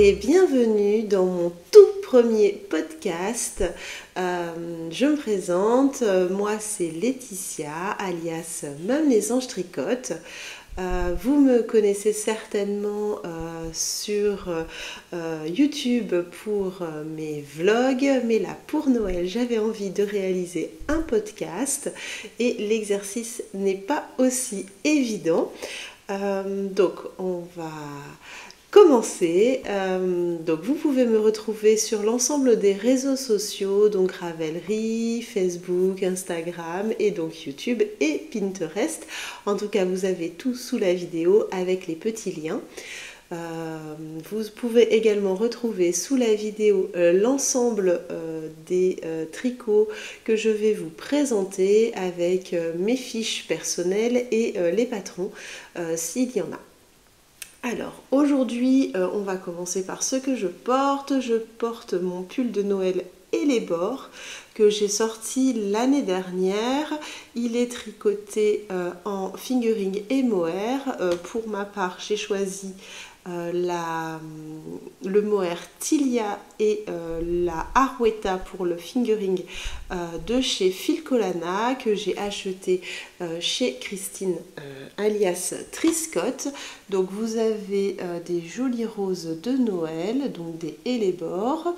et bienvenue dans mon tout premier podcast. Je me présente, moi c'est Laetitia, alias Même les Anges Tricotent. Vous me connaissez certainement sur YouTube pour mes vlogs, mais là pour Noël j'avais envie de réaliser un podcast et l'exercice n'est pas aussi évident. Donc on va commencer. Donc vous pouvez me retrouver sur l'ensemble des réseaux sociaux, donc Ravelry, Facebook, Instagram et donc YouTube et Pinterest. En tout cas vous avez tout sous la vidéo avec les petits liens. Vous pouvez également retrouver sous la vidéo l'ensemble des tricots que je vais vous présenter avec mes fiches personnelles et les patrons s'il y en a. Alors aujourd'hui on va commencer par ce que je porte. Je porte mon pull de Noël et les bords que j'ai sorti l'année dernière. Il est tricoté en fingering et mohair. Pour ma part j'ai choisi le mohair Tilia et la Arwetta pour le fingering de chez Filcolana que j'ai acheté chez Christine alias Triscott. Donc vous avez des jolis roses de Noël, donc des et les bords.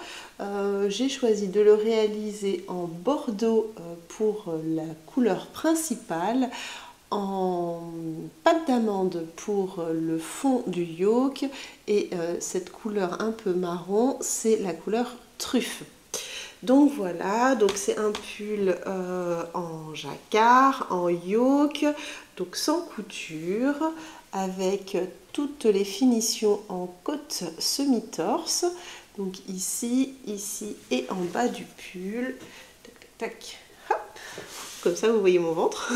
J'ai choisi de le réaliser en bordeaux pour la couleur principale, en pâte d'amande pour le fond du yoke et cette couleur un peu marron c'est la couleur truffe. Donc voilà, donc c'est un pull en jacquard, en yoke, donc sans couture, avec toutes les finitions en côte semi-torse. Donc ici, ici et en bas du pull. Tac, tac, tac. Comme ça vous voyez mon ventre.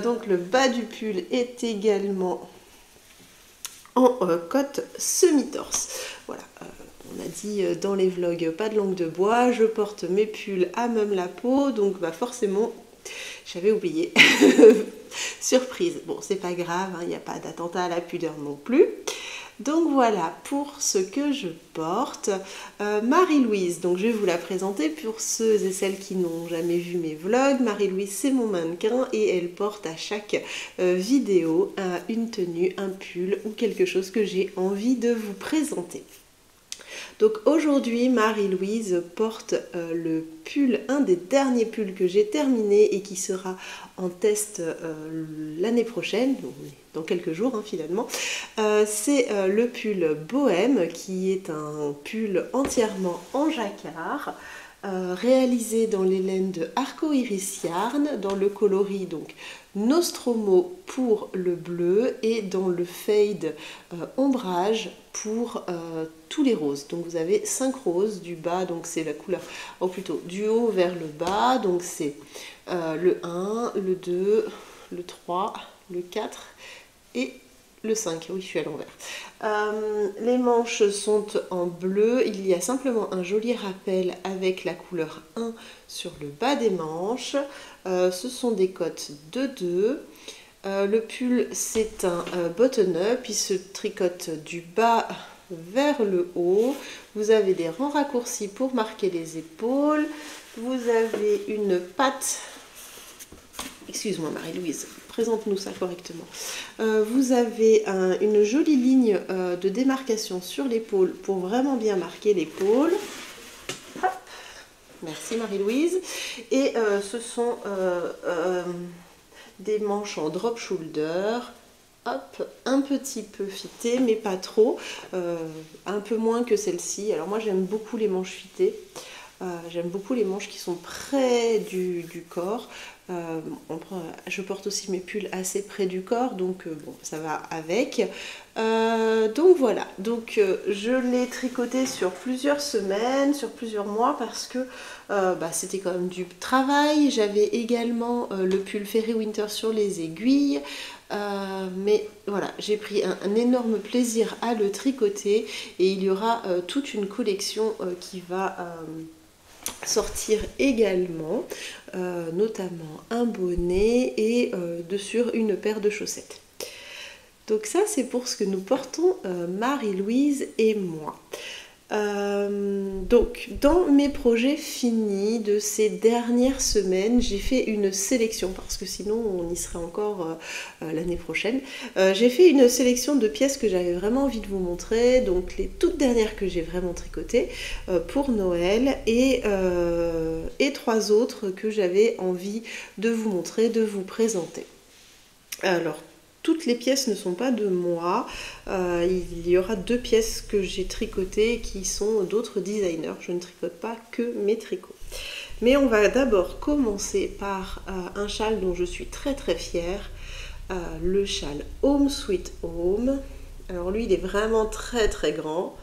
Donc le bas du pull est également en côte semi-torse. Voilà, on a dit dans les vlogs pas de langue de bois, je porte mes pulls à même la peau, donc bah forcément j'avais oublié. Surprise, bon c'est pas grave, il n'y a pas d'attentat à la pudeur non plus. Donc voilà pour ce que je porte. Marie-Louise, donc je vais vous la présenter pour ceux et celles qui n'ont jamais vu mes vlogs. Marie-Louise c'est mon mannequin et elle porte à chaque vidéo une tenue, un pull ou quelque chose que j'ai envie de vous présenter. Donc aujourd'hui Marie-Louise porte le pull, un des derniers pulls que j'ai terminé et qui sera en test l'année prochaine, donc dans quelques jours hein, finalement. C'est le pull Bohème qui est un pull entièrement en jacquard. Réalisé dans les laines de Arcoiris Yarn, dans le coloris donc Nostromo pour le bleu et dans le fade ombrage pour tous les roses. Donc vous avez 5 roses du bas, donc c'est la couleur, ou plutôt du haut vers le bas, donc c'est le 1, le 2, le 3, le 4 et le 5, oui je suis à l'envers. Les manches sont en bleu, il y a simplement un joli rappel avec la couleur 1 sur le bas des manches. Ce sont des cottes de 2. Le pull c'est un button-up, il se tricote du bas vers le haut. Vous avez des rangs raccourcis pour marquer les épaules. Vous avez une patte, excuse-moi Marie-Louise, présente-nous ça correctement. Vous avez une jolie ligne de démarcation sur l'épaule pour vraiment bien marquer l'épaule. Merci Marie-Louise. Et ce sont des manches en drop shoulder. Hop, un petit peu fitées, mais pas trop. Un peu moins que celle-ci. Alors moi j'aime beaucoup les manches fitées. J'aime beaucoup les manches qui sont près du corps. Je porte aussi mes pulls assez près du corps, donc bon, ça va avec. Donc voilà, donc je l'ai tricoté sur plusieurs semaines, sur plusieurs mois parce que c'était quand même du travail. J'avais également le pull Fairy Winter sur les aiguilles. Mais voilà, j'ai pris un énorme plaisir à le tricoter et il y aura toute une collection qui va sortir également, notamment un bonnet et dessus une paire de chaussettes. Donc ça, c'est pour ce que nous portons Marie-Louise et moi. Donc dans mes projets finis de ces dernières semaines, j'ai fait une sélection, parce que sinon on y serait encore l'année prochaine. J'ai fait une sélection de pièces que j'avais vraiment envie de vous montrer, donc les toutes dernières que j'ai vraiment tricotées pour Noël, et 3 autres que j'avais envie de vous montrer, de vous présenter. Alors, toutes les pièces ne sont pas de moi. Il y aura 2 pièces que j'ai tricotées qui sont d'autres designers. Je ne tricote pas que mes tricots. Mais on va d'abord commencer par un châle dont je suis très très fière. Le châle Home Sweet Home. Alors lui, il est vraiment très très grand.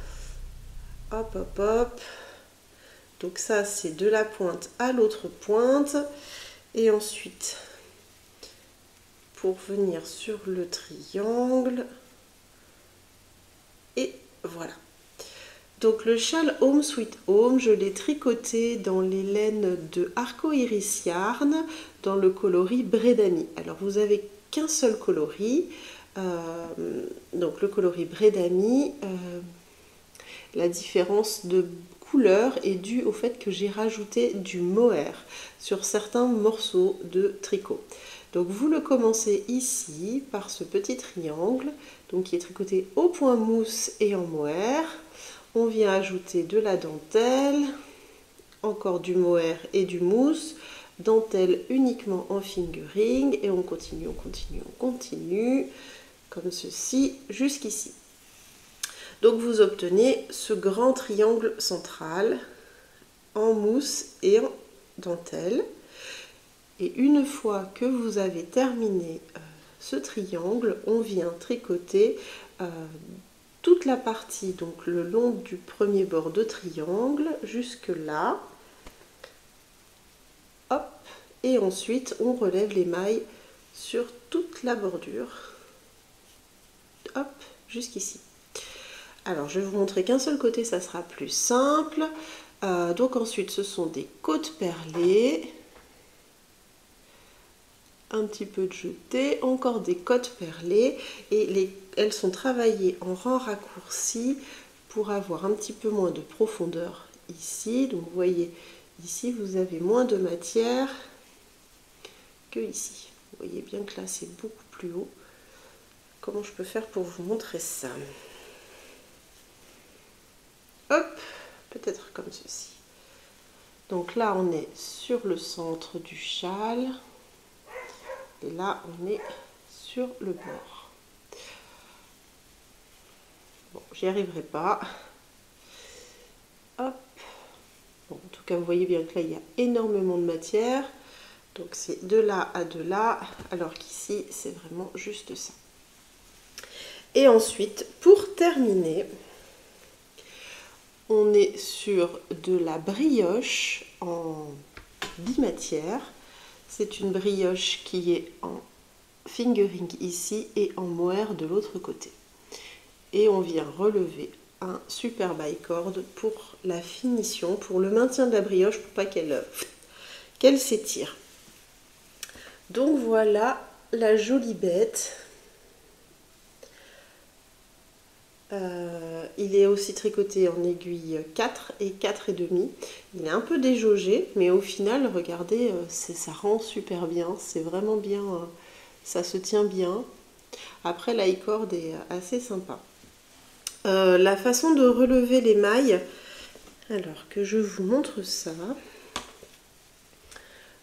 Hop, hop, hop. Donc ça, c'est de la pointe à l'autre pointe. Et ensuite, pour venir sur le triangle, et voilà. Donc le châle Home Sweet Home, je l'ai tricoté dans les laines de Arcoiris Yarn dans le coloris Bredami. Alors vous avez qu'un seul coloris, donc le coloris Bredami. La différence de couleur est due au fait que j'ai rajouté du mohair sur certains morceaux de tricot. Donc vous le commencez ici par ce petit triangle, donc qui est tricoté au point mousse et en mohair. On vient ajouter de la dentelle, encore du mohair et du mousse, dentelle uniquement en fingering, et on continue, on continue, on continue, comme ceci, jusqu'ici. Donc vous obtenez ce grand triangle central en mousse et en dentelle. Et une fois que vous avez terminé ce triangle, on vient tricoter toute la partie, donc le long du premier bord de triangle jusque là. Hop, et ensuite on relève les mailles sur toute la bordure. Hop, jusqu'ici. Alors je vais vous montrer qu'un seul côté, ça sera plus simple. Donc ensuite ce sont des côtes perlées. Un petit peu de jeté, encore des côtes perlées, et elles sont travaillées en rang raccourci pour avoir un petit peu moins de profondeur ici. Donc vous voyez, ici vous avez moins de matière que ici. Vous voyez bien que là c'est beaucoup plus haut. Comment je peux faire pour vous montrer ça? Hop, peut-être comme ceci. Donc là on est sur le centre du châle. Et là, on est sur le bord. Bon, j'y arriverai pas. Hop. Bon, en tout cas, vous voyez bien que là, il y a énormément de matière. Donc, c'est de là à de là, alors qu'ici, c'est vraiment juste ça. Et ensuite, pour terminer, on est sur de la brioche en bimatière. C'est une brioche qui est en fingering ici et en mohair de l'autre côté. Et on vient relever un super bicord pour la finition, pour le maintien de la brioche, pour pas qu'elle s'étire. Donc voilà la jolie bête. Il est aussi tricoté en aiguille 4 et 4,5. Il est un peu déjaugé, mais au final, regardez, ça rend super bien. C'est vraiment bien, ça se tient bien. Après, la i-cord est assez sympa. La façon de relever les mailles, alors que je vous montre ça,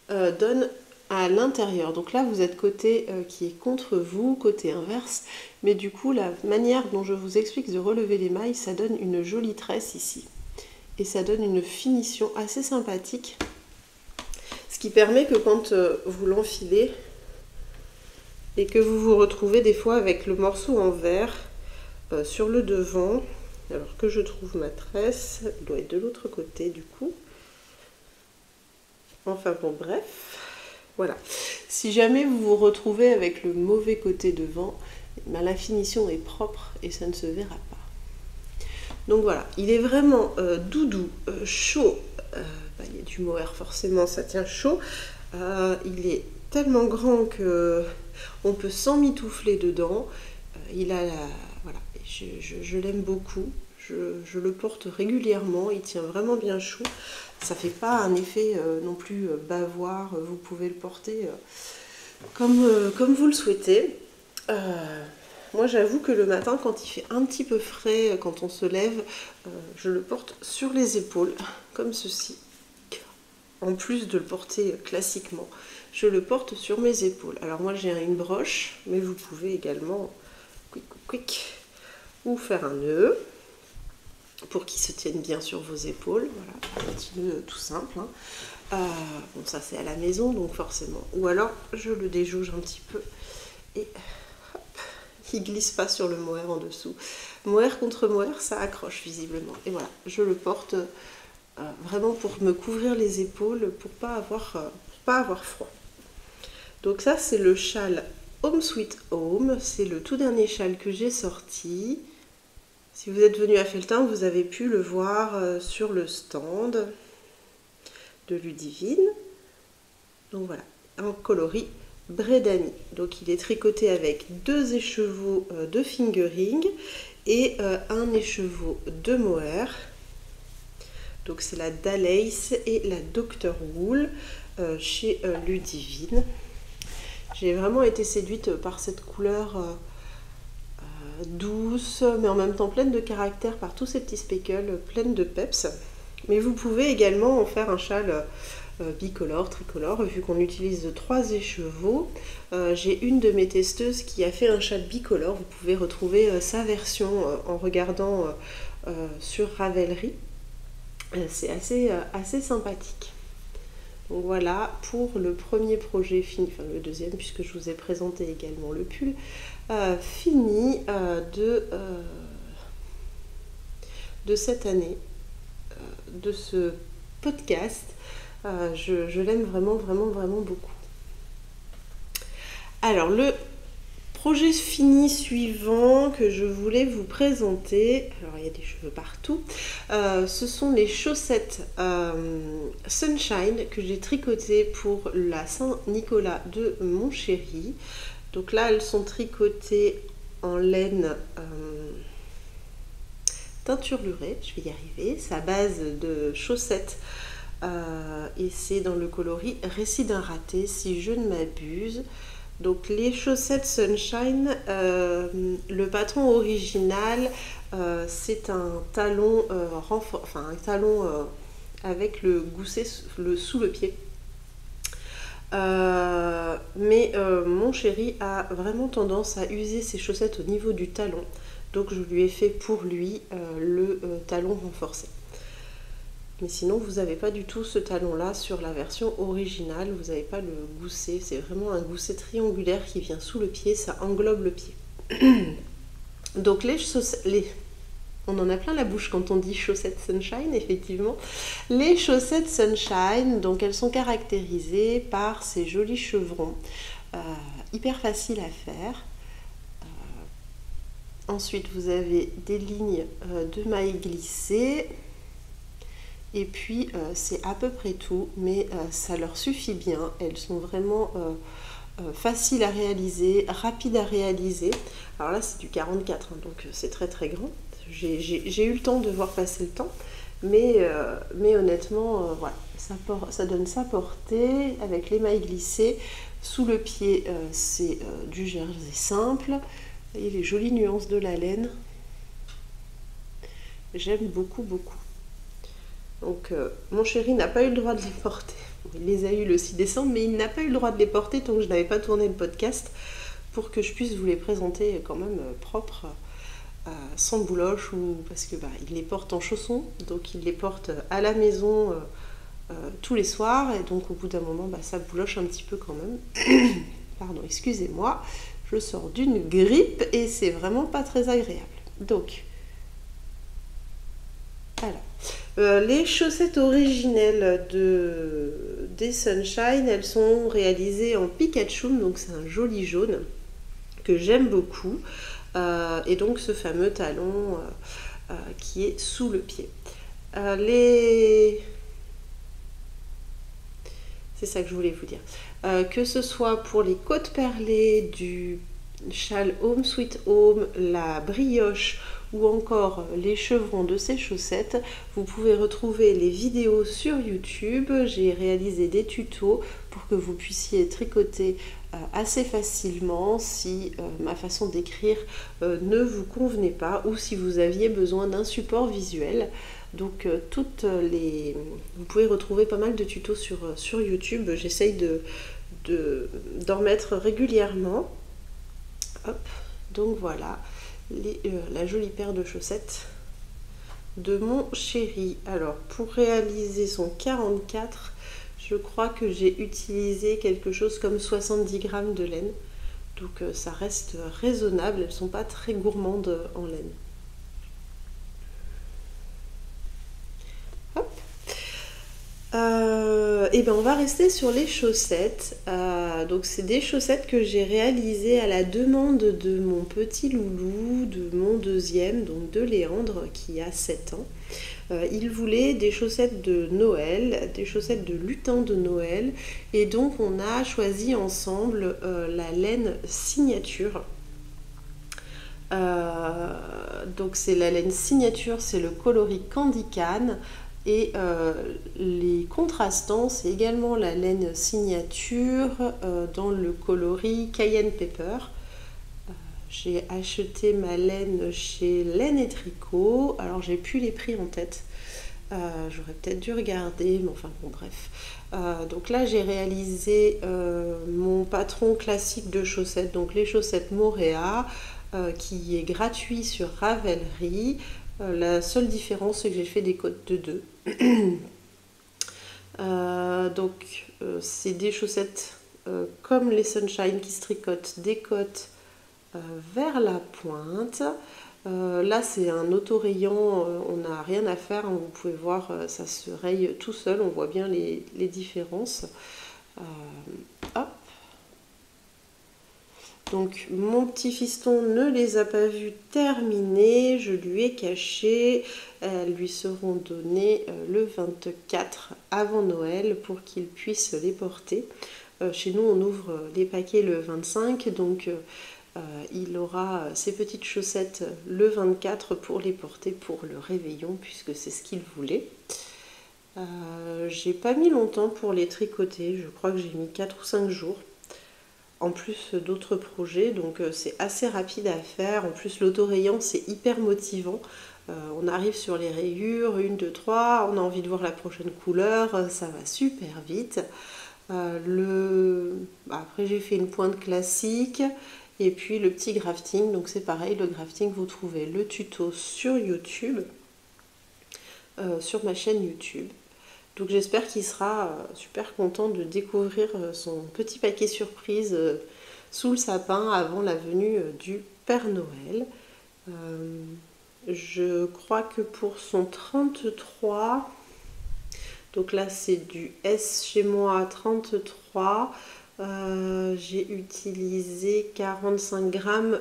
donne à l'intérieur. Donc là, vous êtes côté qui est contre vous, côté inverse. Mais du coup, la manière dont je vous explique de relever les mailles, ça donne une jolie tresse ici. Et ça donne une finition assez sympathique. Ce qui permet que quand vous l'enfilez et que vous vous retrouvez des fois avec le morceau en vert sur le devant, alors que je trouve ma tresse, elle doit être de l'autre côté du coup. Enfin bon, bref. Voilà. Si jamais vous vous retrouvez avec le mauvais côté devant, ben la finition est propre et ça ne se verra pas. Donc voilà, il est vraiment doudou, chaud. Il y a du mohair forcément, ça tient chaud. Il est tellement grand que on peut s'emmitoufler dedans. voilà, je l'aime beaucoup. Je le porte régulièrement, il tient vraiment bien chou. Ça fait pas un effet non plus bavoir, vous pouvez le porter comme vous le souhaitez. Moi j'avoue que le matin quand il fait un petit peu frais, quand on se lève, je le porte sur les épaules, comme ceci. En plus de le porter classiquement, je le porte sur mes épaules. Alors moi j'ai une broche, mais vous pouvez également ou faire un nœud pour qu'il se tienne bien sur vos épaules. Voilà, un petit nœud tout simple. Bon, ça c'est à la maison, donc forcément. Ou alors je le déjauge un petit peu et hop, il glisse pas sur le mohair en dessous. Mohair contre mohair, ça accroche visiblement. Et voilà, je le porte vraiment pour me couvrir les épaules, pour pas avoir froid. Donc ça c'est le châle Home Sweet Home, c'est le tout dernier châle que j'ai sorti. Si vous êtes venu à Felletin, vous avez pu le voir sur le stand de Ludivine. Donc voilà, en coloris Bredani. Donc il est tricoté avec 2 écheveaux de fingering et un écheveau de mohair. Donc c'est la Dalace et la Dr Wool chez Ludivine. J'ai vraiment été séduite par cette couleur douce, mais en même temps pleine de caractère par tous ces petits speckles, pleine de peps. Mais vous pouvez également en faire un châle bicolore, tricolore, vu qu'on utilise 3 écheveaux. J'ai une de mes testeuses qui a fait un châle bicolore. Vous pouvez retrouver sa version en regardant sur Ravelry. C'est assez sympathique. Donc voilà pour le premier projet fini, enfin le deuxième puisque je vous ai présenté également le pull fini de cette année, de ce podcast. Je l'aime vraiment beaucoup. Alors le projet fini suivant que je voulais vous présenter, alors il y a des cheveux partout, ce sont les chaussettes Sunshine que j'ai tricotées pour la Saint-Nicolas de mon chéri. Donc là elles sont tricotées en laine teinturlurée, je vais y arriver, c'est à base de chaussettes et c'est dans le coloris Récit d'un raté si je ne m'abuse. Donc les chaussettes Sunshine, le patron original, c'est un talon, un talon avec le gousset sous le pied. Mais mon chéri a vraiment tendance à user ses chaussettes au niveau du talon. Donc je lui ai fait pour lui le talon renforcé. Mais sinon, vous n'avez pas du tout ce talon-là sur la version originale. Vous n'avez pas le gousset. C'est vraiment un gousset triangulaire qui vient sous le pied. Ça englobe le pied. Donc on en a plein la bouche quand on dit chaussettes Sunshine, effectivement. Les chaussettes Sunshine, donc elles sont caractérisées par ces jolis chevrons. Hyper faciles à faire. Ensuite, vous avez des lignes de mailles glissées. Et puis c'est à peu près tout, mais ça leur suffit bien. Elles sont vraiment faciles à réaliser, rapides à réaliser. Alors là c'est du 44, hein, donc c'est très grand. J'ai eu le temps de voir passer le temps, mais honnêtement, voilà, ça donne sa portée avec les mailles glissées. Sous le pied, c'est du jersey simple. Et les jolies nuances de la laine. J'aime beaucoup. Donc mon chéri n'a pas eu le droit de les porter. Il les a eu le 6 décembre, mais il n'a pas eu le droit de les porter tant que je n'avais pas tourné le podcast pour que je puisse vous les présenter quand même propres, sans bouloche, ou parce que il les porte en chaussons, donc il les porte à la maison tous les soirs, et donc au bout d'un moment ça bouloche un petit peu quand même. Pardon, excusez-moi, je sors d'une grippe et c'est vraiment pas très agréable. Donc voilà. Les chaussettes originelles des Sunshine, elles sont réalisées en Pikachu, donc c'est un joli jaune que j'aime beaucoup, et donc ce fameux talon qui est sous le pied. C'est ça que je voulais vous dire. Que ce soit pour les côtes perlées châle Home Sweet Home, la brioche ou encore les chevrons de ces chaussettes, vous pouvez retrouver les vidéos sur YouTube. J'ai réalisé des tutos pour que vous puissiez tricoter assez facilement si ma façon d'écrire ne vous convenait pas ou si vous aviez besoin d'un support visuel. Donc vous pouvez retrouver pas mal de tutos sur YouTube. J'essaye d'en mettre régulièrement. Hop, donc voilà la jolie paire de chaussettes de mon chéri. Alors pour réaliser son 44, je crois que j'ai utilisé quelque chose comme 70 grammes de laine. Donc ça reste raisonnable, elles ne sont pas très gourmandes en laine. Hop. Et ben on va rester sur les chaussettes. Donc c'est des chaussettes que j'ai réalisées à la demande de mon petit loulou, de mon deuxième, donc de Léandre qui a 7 ans. Il voulait des chaussettes de Noël, des chaussettes de lutin de Noël, et donc on a choisi ensemble la laine signature. Donc c'est la laine signature, c'est le coloris Candy Cane. Et les contrastants, c'est également la laine signature dans le coloris Cayenne Pepper. J'ai acheté ma laine chez Laine et Tricot. Alors j'ai plus les prix en tête. J'aurais peut-être dû regarder, mais enfin bon bref. Donc là j'ai réalisé mon patron classique de chaussettes, donc les chaussettes Moréa, qui est gratuit sur Ravelry. La seule différence, c'est que j'ai fait des côtes de 2. C'est des chaussettes comme les Sunshine qui se tricotent des côtes vers la pointe. Là, c'est un autorayant, on n'a rien à faire. Hein, vous pouvez voir, ça se raye tout seul. On voit bien les différences. Hop. Donc mon petit fiston ne les a pas vus terminer, je lui ai caché, elles lui seront données le 24 avant Noël pour qu'il puisse les porter. Chez nous on ouvre les paquets le 25, donc il aura ses petites chaussettes le 24 pour les porter pour le réveillon puisque c'est ce qu'il voulait. J'ai pas mis longtemps pour les tricoter, je crois que j'ai mis 4 ou 5 jours. En plus d'autres projets, donc c'est assez rapide à faire. En plus l'autorayant c'est hyper motivant. On arrive sur les rayures, 1, 2, 3, on a envie de voir la prochaine couleur, ça va super vite. Après j'ai fait une pointe classique et puis le petit grafting, donc c'est pareil, le grafting vous trouvez le tuto sur YouTube, sur ma chaîne YouTube. Donc j'espère qu'il sera super content de découvrir son petit paquet surprise sous le sapin avant la venue du Père Noël. Je crois que pour son 33, donc là c'est du S chez moi 33, j'ai utilisé 45 grammes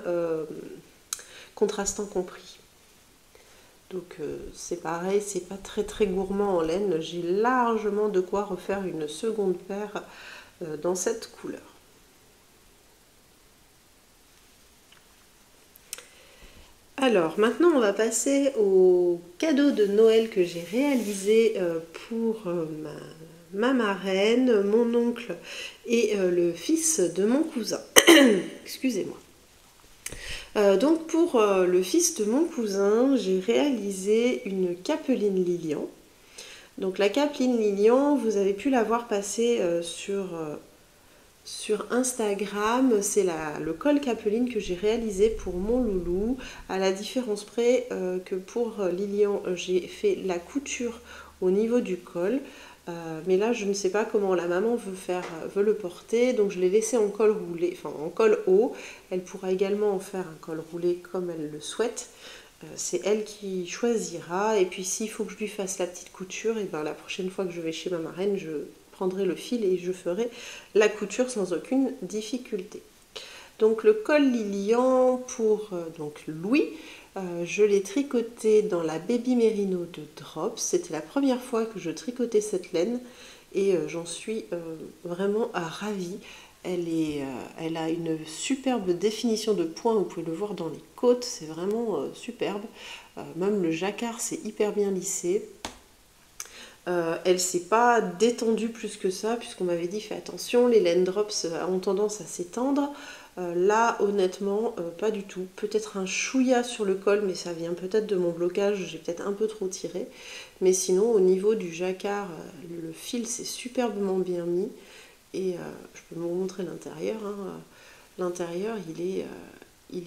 contrastant compris. Donc c'est pareil, c'est pas très gourmand en laine. J'ai largement de quoi refaire une seconde paire dans cette couleur. Alors maintenant on va passer au cadeau de Noël que j'ai réalisé pour ma marraine, mon oncle et le fils de mon cousin. Excusez-moi. Donc pour le fils de mon cousin, j'ai réalisé une capeline Lilian. Donc la capeline Lilian, vous avez pu la voir passer sur Instagram. C'est le col capeline que j'ai réalisé pour mon loulou. À la différence près que pour Lilian, j'ai fait la couture au niveau du col. Mais là je ne sais pas comment la maman veut le porter, donc je l'ai laissé en col roulé, enfin en col haut. Elle pourra également en faire un col roulé comme elle le souhaite. C'est elle qui choisira, et puis s'il faut que je lui fasse la petite couture, et ben la prochaine fois que je vais chez ma marraine, je prendrai le fil et je ferai la couture sans aucune difficulté. Donc le col Lilian pour donc Louis, je l'ai tricoté dans la Baby Merino de Drops. C'était la première fois que je tricotais cette laine et j'en suis vraiment ravie. Elle a une superbe définition de points, vous pouvez le voir dans les côtes, c'est vraiment superbe. Même le jacquard, c'est hyper bien lissé. Elle ne s'est pas détendue plus que ça, puisqu'on m'avait dit fais attention, les laine drops ont tendance à s'étendre. Là, honnêtement, pas du tout. Peut-être un chouïa sur le col, mais ça vient peut-être de mon blocage, j'ai peut-être un peu trop tiré. Mais sinon, au niveau du jacquard, le fil s'est superbement bien mis. Et je peux vous montrer l'intérieur. Hein. L'intérieur, il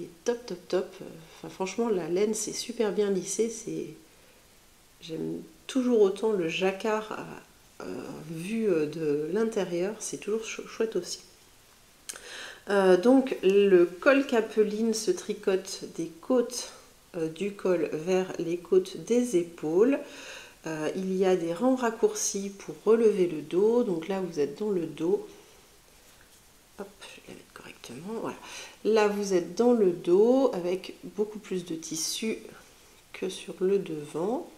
est top, top, top. Enfin, franchement, la laine, c'est super bien lissé. J'aime toujours autant le jacquard vu de l'intérieur. C'est toujours chouette aussi. Donc le col capeline se tricote des côtes du col vers les côtes des épaules. Il y a des rangs raccourcis pour relever le dos. Donc là vous êtes dans le dos. Hop, je vais la mettre correctement. Voilà. Là vous êtes dans le dos avec beaucoup plus de tissu que sur le devant.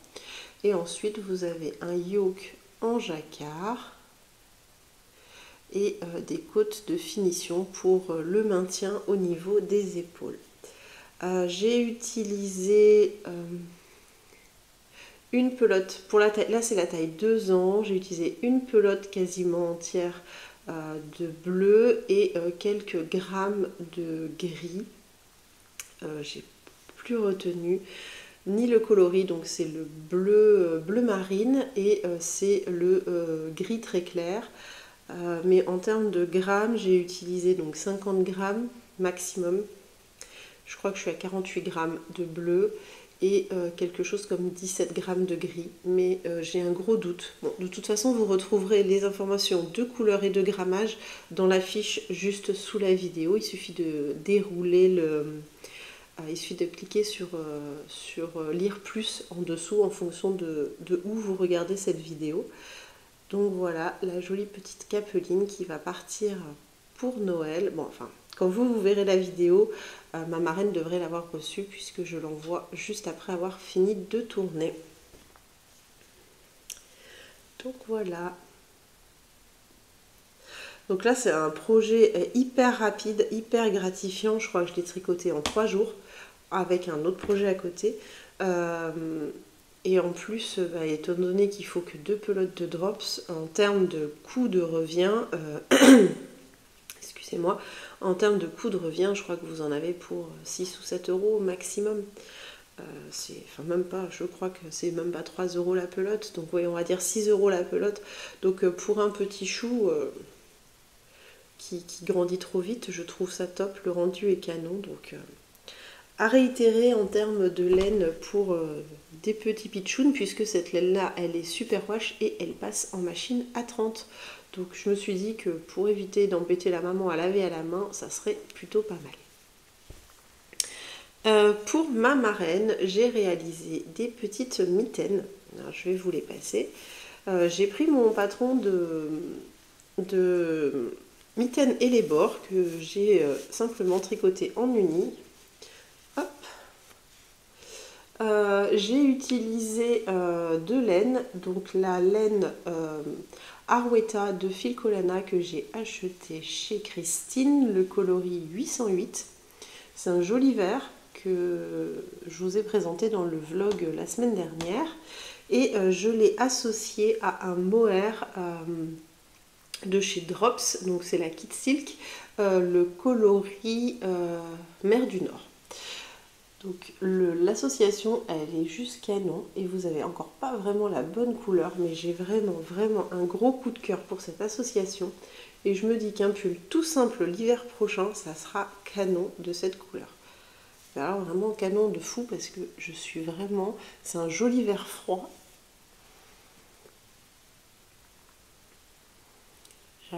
Et ensuite vous avez un yoke en jacquard. Et des côtes de finition pour le maintien au niveau des épaules. J'ai utilisé une pelote pour la taille, là c'est la taille 2 ans, j'ai utilisé une pelote quasiment entière de bleu et quelques grammes de gris. J'ai plus retenu ni le coloris, donc c'est le bleu marine et c'est le gris très clair. Mais en termes de grammes, j'ai utilisé donc 50 grammes maximum. Je crois que je suis à 48 grammes de bleu et quelque chose comme 17 grammes de gris. Mais j'ai un gros doute. Bon, de toute façon, vous retrouverez les informations de couleur et de grammage dans la fiche juste sous la vidéo. Il suffit de dérouler il suffit de cliquer sur lire plus en dessous en fonction de où vous regardez cette vidéo. Donc voilà, la jolie petite capeline qui va partir pour Noël. Bon, enfin, quand vous verrez la vidéo, ma marraine devrait l'avoir reçue puisque je l'envoie juste après avoir fini de tourner. Donc voilà. Donc là, c'est un projet hyper rapide, hyper gratifiant. Je crois que je l'ai tricoté en 3 jours avec un autre projet à côté. Et en plus, étant donné qu'il faut que 2 pelotes de drops, en termes de coût de revient, excusez-moi, en termes de coût de revient, je crois que vous en avez pour 6 ou 7 euros au maximum. Enfin même pas, je crois que c'est même pas 3 euros la pelote, donc oui, on va dire 6 euros la pelote. Donc pour un petit chou qui grandit trop vite, je trouve ça top, le rendu est canon, donc... À réitérer en termes de laine pour des petits pitchouns, puisque cette laine-là, elle est super wash et elle passe en machine à 30. Donc je me suis dit que pour éviter d'embêter la maman à laver à la main, ça serait plutôt pas mal. Pour ma marraine, j'ai réalisé des petites mitaines. Alors, je vais vous les passer. J'ai pris mon patron de mitaines et les bords que j'ai simplement tricoté en uni. J'ai utilisé de laine, donc la laine Arwetta de Filcolana que j'ai acheté chez Christine, le coloris 808. C'est un joli vert que je vous ai présenté dans le vlog la semaine dernière et je l'ai associé à un mohair de chez Drops, donc c'est la Kit Silk, le coloris Mer du Nord. Donc l'association, elle est juste canon et vous avez encore pas vraiment la bonne couleur, mais j'ai vraiment un gros coup de cœur pour cette association et je me dis qu'un pull tout simple l'hiver prochain, ça sera canon de cette couleur. Mais alors vraiment canon de fou parce que je suis vraiment... C'est un joli vert froid.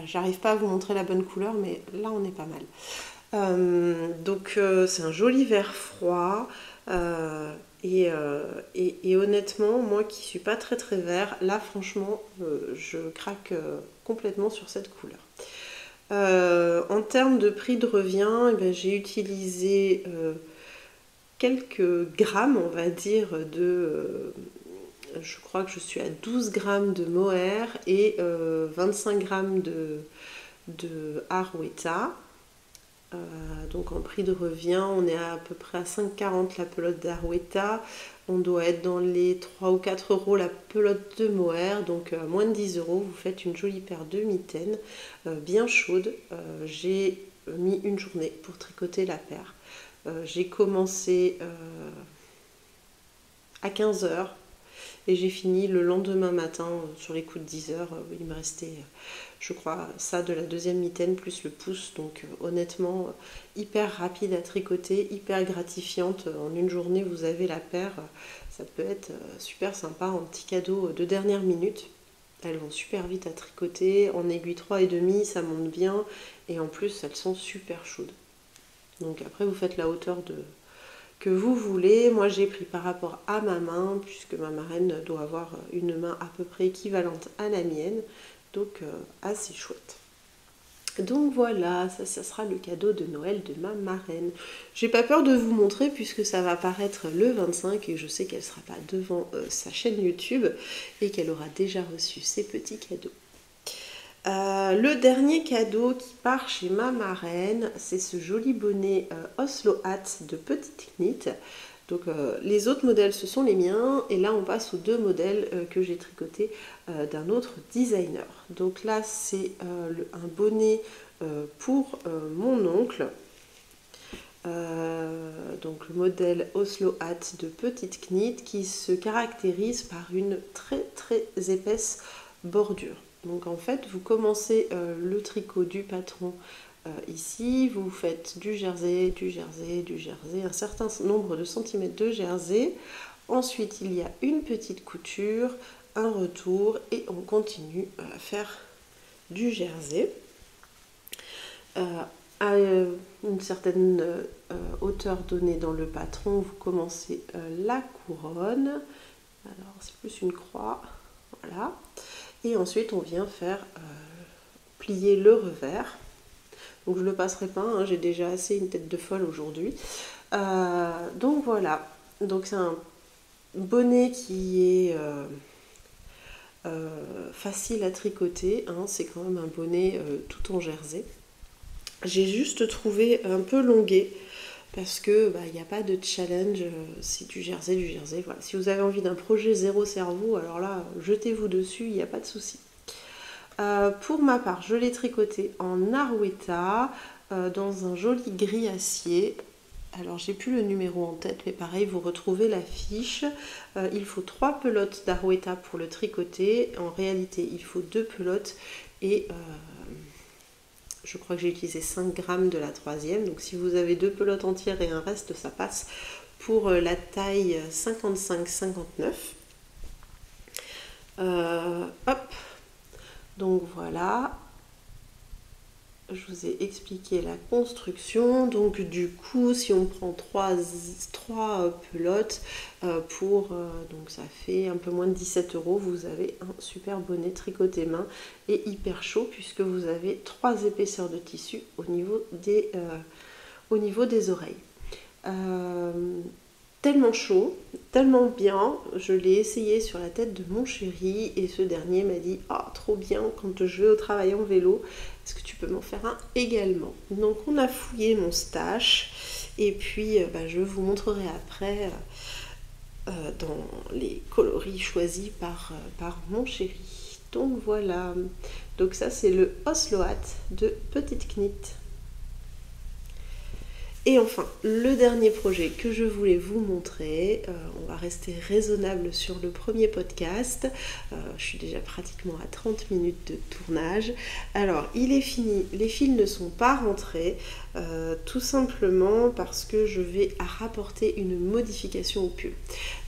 J'arrive pas à vous montrer la bonne couleur, mais là on est pas mal. Donc c'est un joli vert froid et honnêtement moi qui suis pas très vert, là franchement je craque complètement sur cette couleur. En termes de prix de revient, j'ai utilisé quelques grammes on va dire de je crois que je suis à 12 grammes de mohair et 25 grammes de Arweta. Donc en prix de revient, on est à peu près à 5,40 la pelote d'Arweta. On doit être dans les 3 ou 4 euros la pelote de Mohair. Donc à moins de 10 euros, vous faites une jolie paire de mitaines bien chaudes. J'ai mis une journée pour tricoter la paire. J'ai commencé à 15 h et j'ai fini le lendemain matin sur les coups de 10 h. Il me restait, je crois, ça de la deuxième mitaine plus le pouce. Donc honnêtement, hyper rapide à tricoter, hyper gratifiante. En une journée, vous avez la paire. Ça peut être super sympa en petit cadeau de dernière minute. Elles vont super vite à tricoter. En aiguille 3,5, ça monte bien. Et en plus, elles sont super chaudes. Donc après, vous faites la hauteur que vous voulez. Moi, j'ai pris par rapport à ma main, puisque ma marraine doit avoir une main à peu près équivalente à la mienne. Donc, assez chouette. Donc voilà, ça sera le cadeau de Noël de ma marraine. J'ai pas peur de vous montrer puisque ça va paraître le 25 et je sais qu'elle sera pas devant sa chaîne YouTube et qu'elle aura déjà reçu ses petits cadeaux. Le dernier cadeau qui part chez ma marraine, c'est ce joli bonnet Oslo Hat de Petite Knit. Donc les autres modèles, ce sont les miens. Et là, on passe aux deux modèles que j'ai tricotés d'un autre designer. Donc là, c'est un bonnet pour mon oncle. Donc le modèle Oslo Hat de Petite Knit qui se caractérise par une très très épaisse bordure. Donc en fait, vous commencez le tricot du patron ici, vous faites du jersey, du jersey, du jersey, un certain nombre de centimètres de jersey. Ensuite, il y a une petite couture, un retour et on continue à faire du jersey. À une certaine hauteur donnée dans le patron, vous commencez la couronne. Alors, c'est plus une croix. Voilà. Et ensuite, on vient faire plier le revers. Donc, je ne le passerai pas, hein, j'ai déjà assez une tête de folle aujourd'hui. Donc, voilà. Donc, c'est un bonnet qui est facile à tricoter. Hein. C'est quand même un bonnet tout en jersey. J'ai juste trouvé un peu longué parce que il n'y a pas de challenge, c'est du jersey, du jersey. Voilà. Si vous avez envie d'un projet zéro cerveau, alors là, jetez-vous dessus, il n'y a pas de souci. Pour ma part, je l'ai tricoté en Arweta dans un joli gris acier. Alors j'ai plus le numéro en tête, mais pareil, vous retrouvez la fiche. Il faut 3 pelotes d'Arweta pour le tricoter. En réalité, il faut 2 pelotes et je crois que j'ai utilisé 5 grammes de la troisième. Donc si vous avez 2 pelotes entières et un reste, ça passe pour la taille 55-59. Hop. Donc voilà. Je vous ai expliqué la construction. Donc du coup, si on prend 3 pelotes donc ça fait un peu moins de 17 €, vous avez un super bonnet tricoté main et hyper chaud puisque vous avez 3 épaisseurs de tissu au niveau des oreilles. Tellement chaud, tellement bien, je l'ai essayé sur la tête de mon chéri et ce dernier m'a dit « Ah, trop bien, quand je vais au travail en vélo, est-ce que tu peux m'en faire un également ?» Donc on a fouillé mon stash et puis je vous montrerai après dans les coloris choisis par mon chéri. Donc voilà, donc ça c'est le Oslo Hat de Petite Knit. Et enfin, le dernier projet que je voulais vous montrer, on va rester raisonnable sur le premier podcast, je suis déjà pratiquement à 30 minutes de tournage. Alors, il est fini, les fils ne sont pas rentrés, tout simplement parce que je vais rapporter une modification au pull.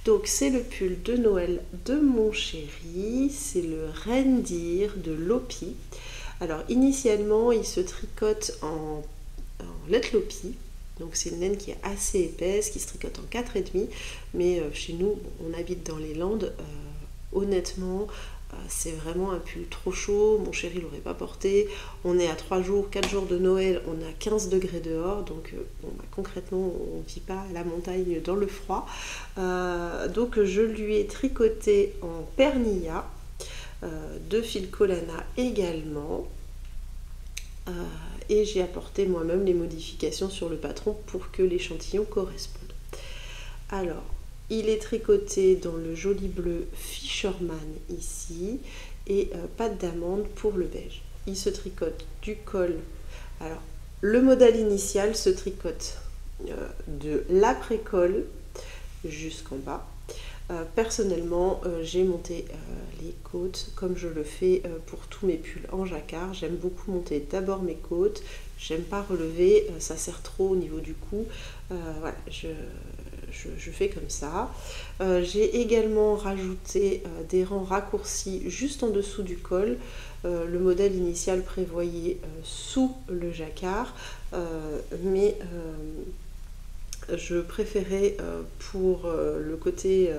Donc, c'est le pull de Noël de mon chéri, c'est le reindeer de Lopi. Alors, initialement, il se tricote en let Lopi. Donc c'est une laine qui est assez épaisse, qui se tricote en 4,5. Mais chez nous, on habite dans les Landes. Honnêtement, c'est vraiment un pull trop chaud. Mon chéri ne l'aurait pas porté. On est à 4 jours de Noël. On a 15 degrés dehors. Donc concrètement, on ne vit pas à la montagne dans le froid. Donc je lui ai tricoté en pernilla de fil Colana également. et j'ai apporté moi-même les modifications sur le patron pour que l'échantillon corresponde. Alors, il est tricoté dans le joli bleu Fisherman ici et pâte d'amande pour le beige. Il se tricote du col. Alors, le modèle initial se tricote de l'après-col jusqu'en bas. Personnellement, j'ai monté les côtes comme je le fais pour tous mes pulls en jacquard. J'aime beaucoup monter d'abord mes côtes, j'aime pas relever, ça serre trop au niveau du cou. Voilà, je fais comme ça. J'ai également rajouté des rangs raccourcis juste en dessous du col. Le modèle initial prévoyait sous le jacquard, mais je préférais pour le côté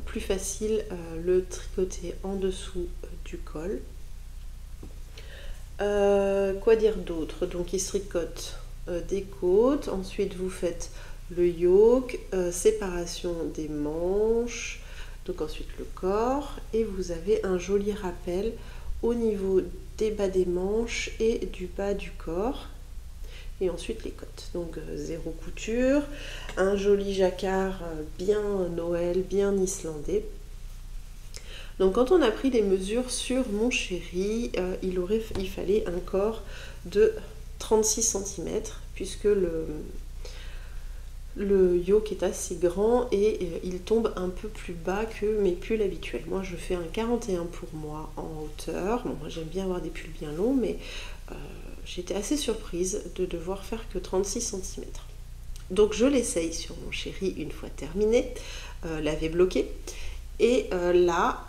plus facile le tricoter en dessous du col. Quoi dire d'autre? Donc il se tricote des côtes, ensuite vous faites le yoke, séparation des manches, donc ensuite le corps, et vous avez un joli rappel au niveau des bas des manches et du bas du corps. Et ensuite les côtes, donc zéro couture, un joli jacquard bien Noël, bien islandais. Donc quand on a pris les mesures sur mon chéri, il fallait un corps de 36 cm puisque le yoke est assez grand et il tombe un peu plus bas que mes pulls habituels. Moi je fais un 41 pour moi en hauteur. Bon, moi j'aime bien avoir des pulls bien longs, mais j'étais assez surprise de devoir faire que 36 cm. Donc je l'essaye sur mon chéri une fois terminé, l'avait bloqué, et là,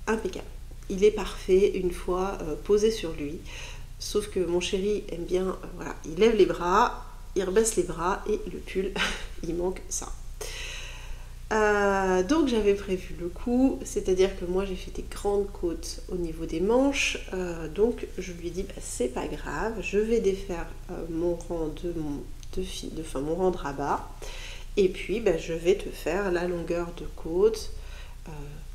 impeccable. Il est parfait une fois posé sur lui, sauf que mon chéri aime bien, voilà, il lève les bras, il rebaisse les bras, et le pull, il manque ça. Donc j'avais prévu le coup, c'est-à-dire que moi j'ai fait des grandes côtes au niveau des manches, donc je lui ai dit bah, c'est pas grave, je vais défaire mon rang mon rang de rabat, et puis bah, je vais te faire la longueur de côte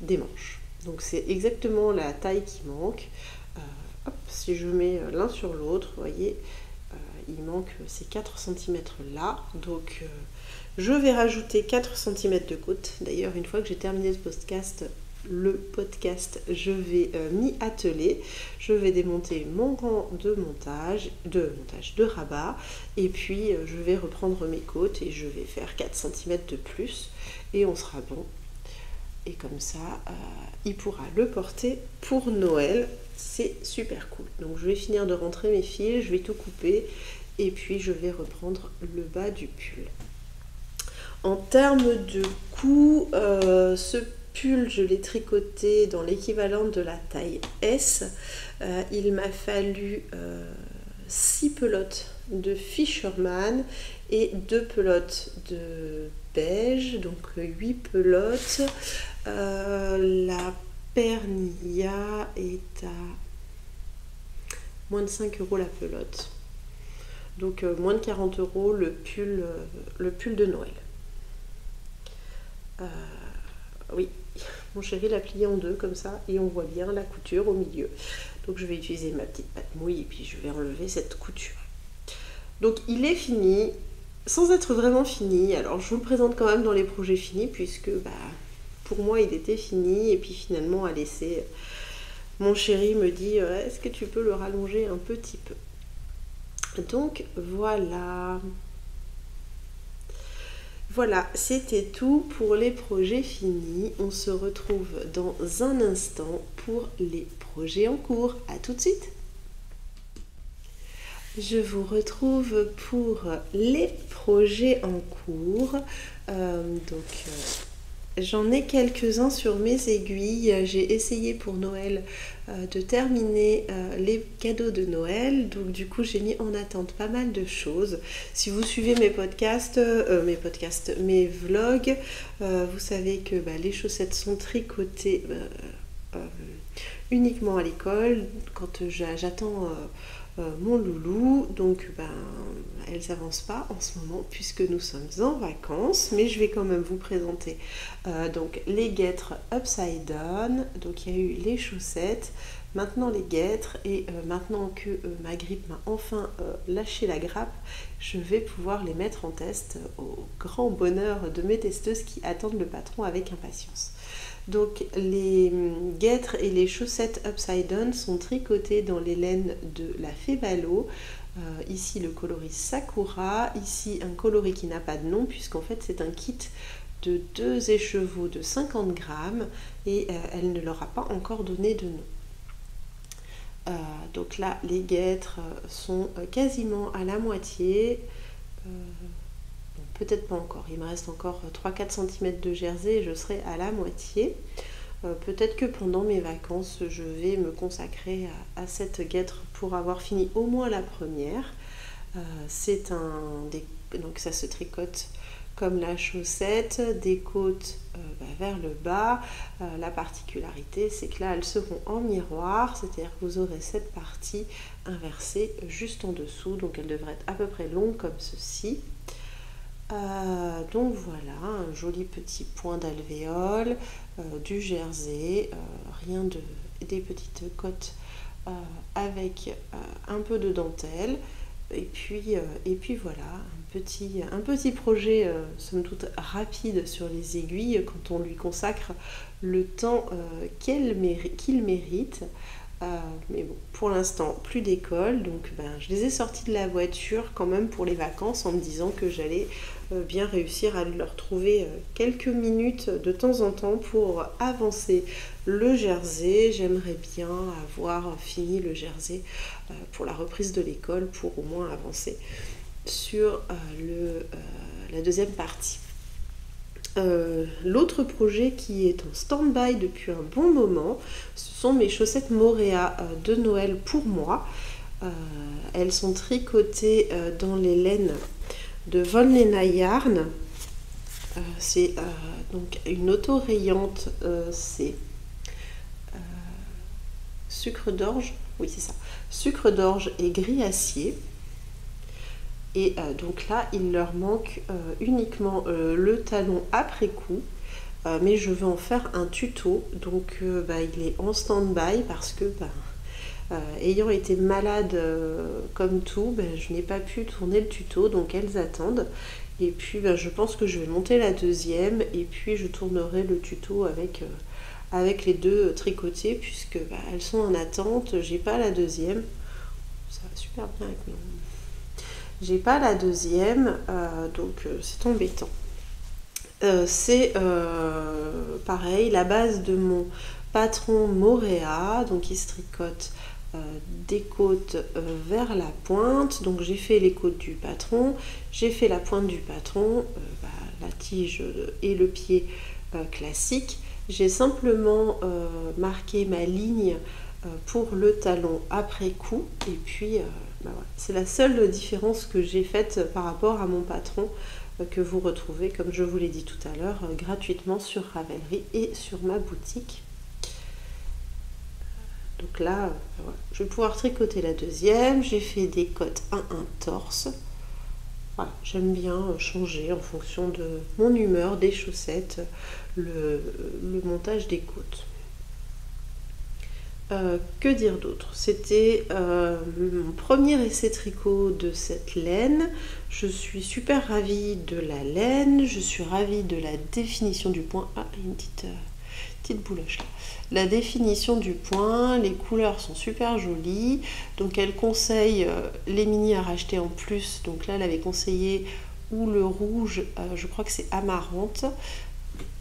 des manches. Donc c'est exactement la taille qui manque. Hop, si je mets l'un sur l'autre, vous voyez, il manque ces 4 cm là, donc je vais rajouter 4 cm de côte. D'ailleurs, une fois que j'ai terminé le podcast, je vais m'y atteler. Je vais démonter mon rang de rabat, et puis je vais reprendre mes côtes et je vais faire 4 cm de plus et on sera bon. Et comme ça, il pourra le porter pour Noël. C'est super cool. Donc je vais finir de rentrer mes fils, je vais tout couper et puis je vais reprendre le bas du pull. En termes de coût, ce pull, je l'ai tricoté dans l'équivalent de la taille S. Il m'a fallu 6 pelotes de Fisherman et 2 pelotes de beige, donc 8 pelotes. La Pernilla est à moins de 5 € la pelote. Donc moins de 40 € le pull de Noël. Oui, mon chéri l'a plié en deux comme ça et on voit bien la couture au milieu. Donc je vais utiliser ma petite pâte mouille et puis je vais enlever cette couture. Donc il est fini, sans être vraiment fini. Alors je vous le présente quand même dans les projets finis puisque pour moi il était fini et puis finalement à laisser. Mon chéri me dit est-ce que tu peux le rallonger un petit peu? Donc voilà. Voilà, c'était tout pour les projets finis. On se retrouve dans un instant pour les projets en cours. À tout de suite. Je vous retrouve pour les projets en cours. J'en ai quelques-uns sur mes aiguilles. J'ai essayé pour Noël de terminer les cadeaux de Noël. Donc du coup, j'ai mis en attente pas mal de choses. Si vous suivez mes vlogs, vous savez que les chaussettes sont tricotées uniquement à l'école quand j'attends mon loulou. Donc elles n'avancent pas en ce moment puisque nous sommes en vacances, mais je vais quand même vous présenter donc les guêtres upside down. Donc il y a eu les chaussettes, maintenant les guêtres et maintenant que ma grippe m'a enfin lâché la grappe, je vais pouvoir les mettre en test au grand bonheur de mes testeuses qui attendent le patron avec impatience. Donc les guêtres et les chaussettes upside down sont tricotées dans les laines de la Fée Balo. Ici le coloris Sakura, ici un coloris qui n'a pas de nom puisqu'en fait c'est un kit de 2 écheveaux de 50 grammes et elle ne leur a pas encore donné de nom. Donc là les guêtres sont quasiment à la moitié. Peut-être pas encore, il me reste encore 3-4 cm de jersey et je serai à la moitié. Peut-être que pendant mes vacances, je vais me consacrer à cette guêtre pour avoir fini au moins la première. Donc ça se tricote comme la chaussette, des côtes vers le bas. La particularité, c'est que là, elles seront en miroir, c'est-à-dire que vous aurez cette partie inversée juste en dessous. Donc elle devrait être à peu près longue comme ceci. Donc voilà, un joli petit point d'alvéole, du jersey, des petites côtes avec un peu de dentelle. Et puis voilà, un petit projet somme toute rapide sur les aiguilles quand on lui consacre le temps qu'il mérite. Mais bon, pour l'instant, plus d'école, donc je les ai sortis de la voiture quand même pour les vacances en me disant que j'allais bien réussir à leur trouver quelques minutes de temps en temps pour avancer le jersey. J'aimerais bien avoir fini le jersey pour la reprise de l'école pour au moins avancer sur la deuxième partie. L'autre projet qui est en stand-by depuis un bon moment, ce sont mes chaussettes Moréa de Noël pour moi. Elles sont tricotées dans les laines de Von Lena Yarn. C'est donc une auto-rayante, c'est sucre d'orge, oui c'est ça, sucre d'orge et gris acier. Et donc là, il leur manque uniquement le talon après coup. Mais je vais en faire un tuto. Donc il est en stand-by parce que ayant été malade comme tout, je n'ai pas pu tourner le tuto. Donc elles attendent. Et puis je pense que je vais monter la deuxième. Et puis je tournerai le tuto avec les deux tricotés. Puisque elles sont en attente. J'ai pas la deuxième. Ça va super bien avec mes... J'ai pas la deuxième, donc c'est embêtant. C'est pareil, la base de mon patron Moréa, donc il se tricote des côtes vers la pointe. Donc j'ai fait les côtes du patron, j'ai fait la pointe du patron, la tige et le pied classique. J'ai simplement marqué ma ligne pour le talon après coup et puis voilà. C'est la seule différence que j'ai faite par rapport à mon patron que vous retrouvez, comme je vous l'ai dit tout à l'heure, gratuitement sur Ravelry et sur ma boutique. Donc là, voilà. Je vais pouvoir tricoter la deuxième. J'ai fait des côtes 1 torse. Voilà. J'aime bien changer en fonction de mon humeur, des chaussettes, le montage des côtes. Que dire d'autre? C'était mon premier essai tricot de cette laine. Je suis super ravie de la laine, je suis ravie de la définition du point. Ah, il y a une petite bouloche là. La définition du point, les couleurs sont super jolies. Donc elle conseille les mini à racheter en plus. Donc là elle avait conseillé ou le rouge, je crois que c'est amarante.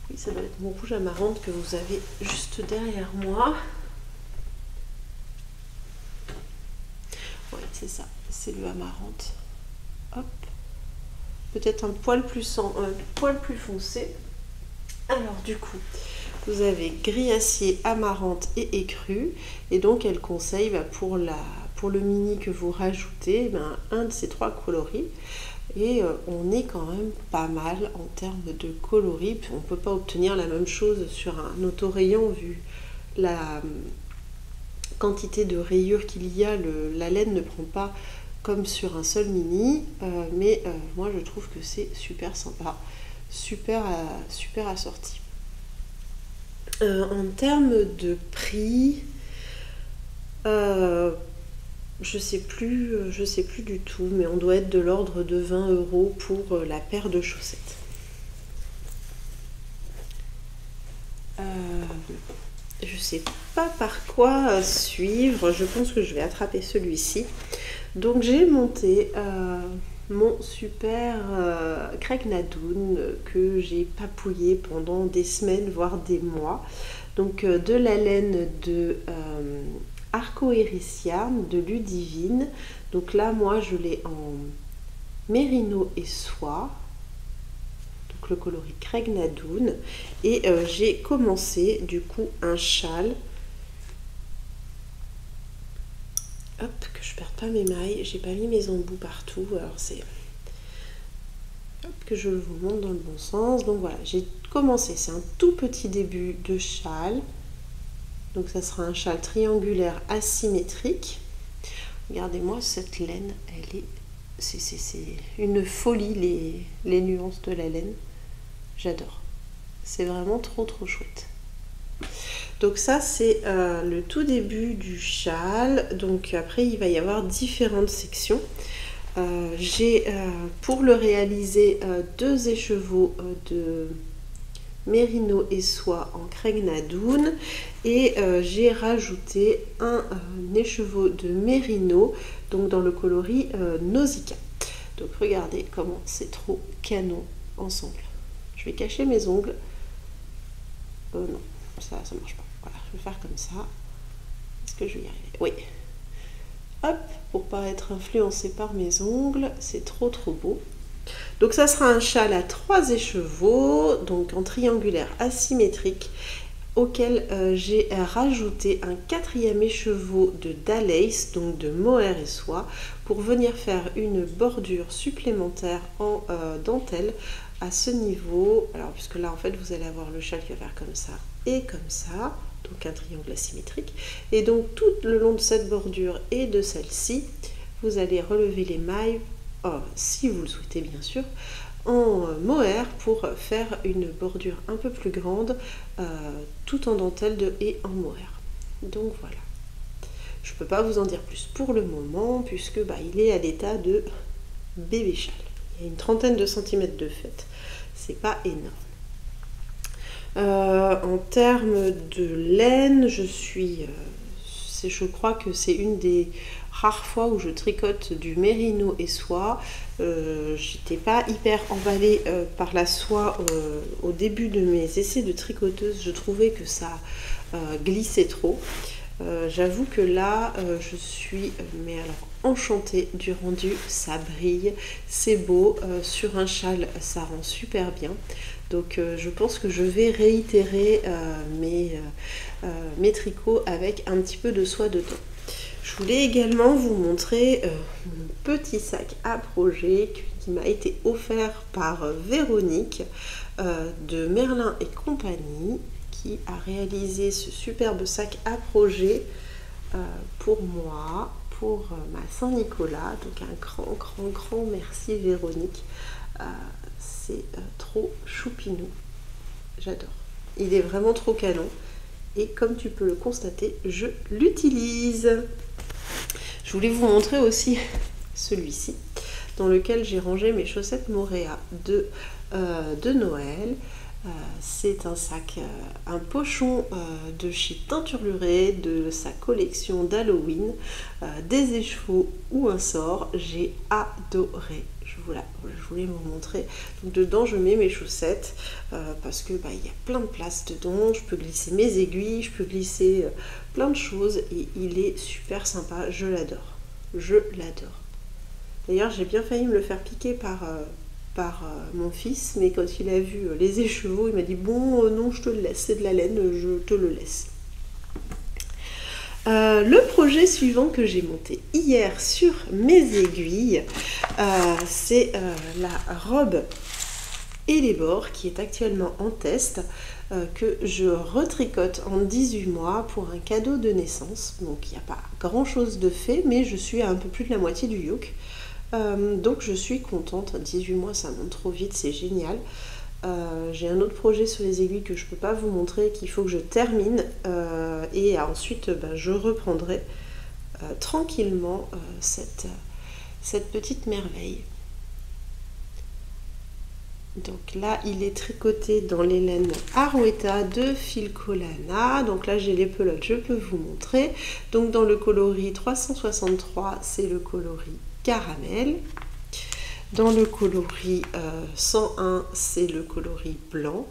Oui, ça doit être mon rouge amarante que vous avez juste derrière moi. Oui, c'est ça, c'est le amarante. Hop. Peut-être un poil plus foncé. Alors du coup, vous avez gris acier, amarante et écru. Et donc elle conseille pour le mini que vous rajoutez, un de ces trois coloris. Et on est quand même pas mal en termes de coloris. On ne peut pas obtenir la même chose sur un autorayon vu la quantité de rayures qu'il y a. La laine ne prend pas comme sur un seul mini, mais moi je trouve que c'est super sympa, super assorti. En termes de prix, Je sais plus du tout, mais on doit être de l'ordre de 20 € pour la paire de chaussettes. Je sais pas par quoi suivre, je pense que je vais attraper celui-ci. Donc j'ai monté mon super Craig Nadoun que j'ai papouillé pendant des semaines, voire des mois. Donc de la laine de Arco Hériciarn de Ludivine. Donc là, moi, je l'ai en mérino et soie. Donc le coloris Craig Nadoun. Et j'ai commencé du coup un châle. Hop, que je perde pas mes mailles. J'ai pas mis mes embouts partout. Alors c'est... Hop, que je vous montre dans le bon sens. Donc voilà, j'ai commencé. C'est un tout petit début de châle. Donc ça sera un châle triangulaire asymétrique. Regardez-moi cette laine, elle est... C'est une folie les nuances de la laine. J'adore. C'est vraiment trop chouette. Donc ça c'est le tout début du châle. Donc après il va y avoir différentes sections. J'ai pour le réaliser 2 écheveaux de mérino et soie en Craig Nadoun et j'ai rajouté un écheveau de mérino donc dans le coloris Nausicaa. Donc regardez comment c'est trop canon ensemble. Je vais cacher mes ongles. Non, ça marche pas. Voilà, je vais faire comme ça. Est-ce que je vais y arriver? Oui. Hop, pour pas être influencé par mes ongles, c'est trop beau. Donc ça sera un châle à 3 écheveaux, donc en triangulaire asymétrique, auquel j'ai rajouté un 4e écheveau de Dalace, donc de mohair et soie, pour venir faire une bordure supplémentaire en dentelle à ce niveau. Alors puisque là en fait vous allez avoir le châle qui va faire comme ça et comme ça, donc un triangle asymétrique, et donc tout le long de cette bordure et de celle-ci, vous allez relever les mailles, si vous le souhaitez bien sûr, en mohair pour faire une bordure un peu plus grande, tout en dentelle et en mohair. Donc voilà. Je ne peux pas vous en dire plus pour le moment puisque il est à l'état de bébé châle. Il y a une trentaine de centimètres de fait. C'est pas énorme. En termes de laine, je crois que c'est une des rares fois où je tricote du mérino et soie. J'étais pas hyper emballée par la soie au début de mes essais de tricoteuse. Je trouvais que ça glissait trop. J'avoue que là, je suis enchantée du rendu. Ça brille, c'est beau. Sur un châle, ça rend super bien. Donc je pense que je vais réitérer mes tricots avec un petit peu de soie dedans. Je voulais également vous montrer mon petit sac à projet qui m'a été offert par Véronique de Merlin et compagnie, qui a réalisé ce superbe sac à projet pour moi, pour ma Saint-Nicolas. Donc un grand merci Véronique. C'est trop choupinou. J'adore. Il est vraiment trop canon. Et comme tu peux le constater, je l'utilise. Je voulais vous montrer aussi celui-ci, dans lequel j'ai rangé mes chaussettes Moréa de Noël. C'est un sac, un pochon de chez Teinturluré, de sa collection d'Halloween, des écheveaux ou un sort. J'ai adoré. Je voulais vous montrer. Donc dedans je mets mes chaussettes parce que il y a plein de place dedans. Je peux glisser mes aiguilles, je peux glisser plein de choses et il est super sympa. Je l'adore. Je l'adore. D'ailleurs j'ai bien failli me le faire piquer par mon fils, mais quand il a vu les écheveaux, il m'a dit bon non, je te le laisse, c'est de la laine, je te le laisse. Le projet suivant que j'ai monté hier sur mes aiguilles, c'est la robe et les bords qui est actuellement en test, que je retricote en 18 mois pour un cadeau de naissance. Donc il n'y a pas grand chose de fait, mais je suis à un peu plus de la moitié du yoke. Donc je suis contente. 18 mois ça monte trop vite, c'est génial. J'ai un autre projet sur les aiguilles que je ne peux pas vous montrer, qu'il faut que je termine et ensuite je reprendrai. tranquillement cette petite merveille. Donc là, il est tricoté dans les laines Arwetta de Filcolana. Donc là, j'ai les pelotes, je peux vous montrer. Donc dans le coloris 363, c'est le coloris caramel. Dans le coloris 101, c'est le coloris blanc.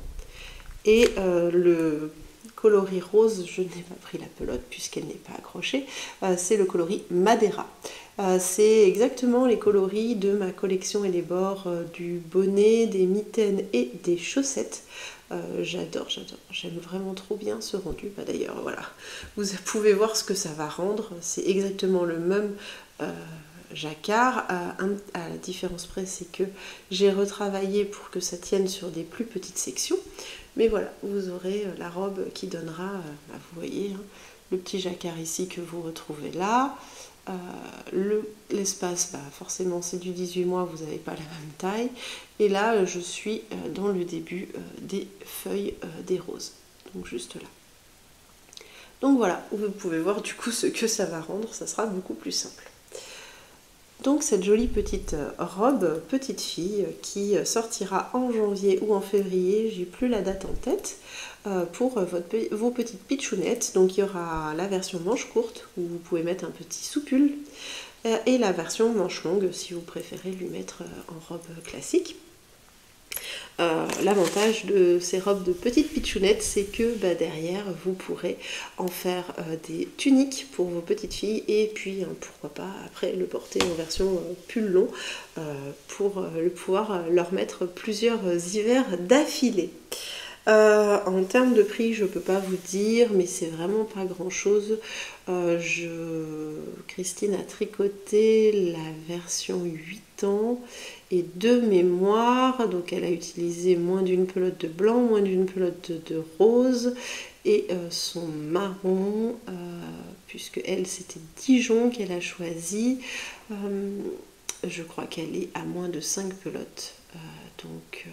Et le coloris rose, je n'ai pas pris la pelote puisqu'elle n'est pas accrochée, c'est le coloris Madeira. C'est exactement les coloris de ma collection et les bords du bonnet, des mitaines et des chaussettes. J'adore, j'aime vraiment trop bien ce rendu. D'ailleurs, voilà, vous pouvez voir ce que ça va rendre. C'est exactement le même jacquard. À la différence près, c'est que j'ai retravaillé pour que ça tienne sur des plus petites sections. Mais voilà, vous aurez la robe qui donnera, vous voyez, hein, le petit jacquard ici que vous retrouvez là. L'espace, forcément c'est du 18 mois, vous n'avez pas la même taille. Et là, je suis dans le début des feuilles des roses. Donc juste là. Donc voilà, vous pouvez voir du coup ce que ça va rendre, ça sera beaucoup plus simple. Donc cette jolie petite robe, petite fille, qui sortira en janvier ou en février, j'ai plus la date en tête, pour vos petites pitchounettes. Donc il y aura la version manche courte, où vous pouvez mettre un petit soupul, et la version manche longue, si vous préférez lui mettre en robe classique. L'avantage de ces robes de petites pitchounettes, c'est que derrière vous pourrez en faire des tuniques pour vos petites filles et puis pourquoi pas après le porter en version pull long pour pouvoir leur mettre plusieurs hivers d'affilée. En termes de prix, je ne peux pas vous dire, mais c'est vraiment pas grand chose. Christine a tricoté la version 8 ans et de mémoire, donc elle a utilisé moins d'une pelote de blanc, moins d'une pelote de rose et son marron, puisque elle c'était Dijon qu'elle a choisi. Je crois qu'elle est à moins de 5 pelotes, donc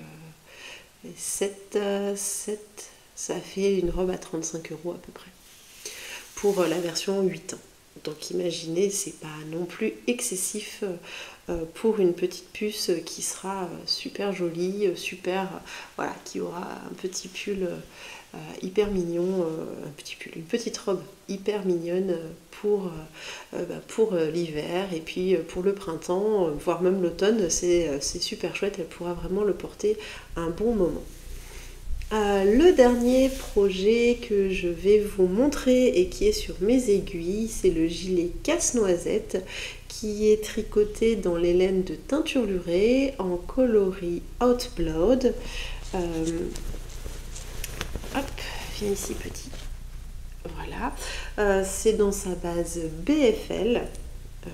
7, ça fait une robe à 35 € à peu près pour la version 8 ans. Donc imaginez, c'est pas non plus excessif pour une petite puce qui sera super jolie, super, voilà, qui aura un petit pull hyper mignon, une petite robe hyper mignonne pour l'hiver et puis pour le printemps, voire même l'automne, c'est super chouette, elle pourra vraiment le porter un bon moment. Le dernier projet que je vais vous montrer et qui est sur mes aiguilles, c'est le gilet casse-noisette qui est tricoté dans les laines de teinture lurée en coloris Hot Blood. Hop, viens ici petit. Voilà, c'est dans sa base BFL.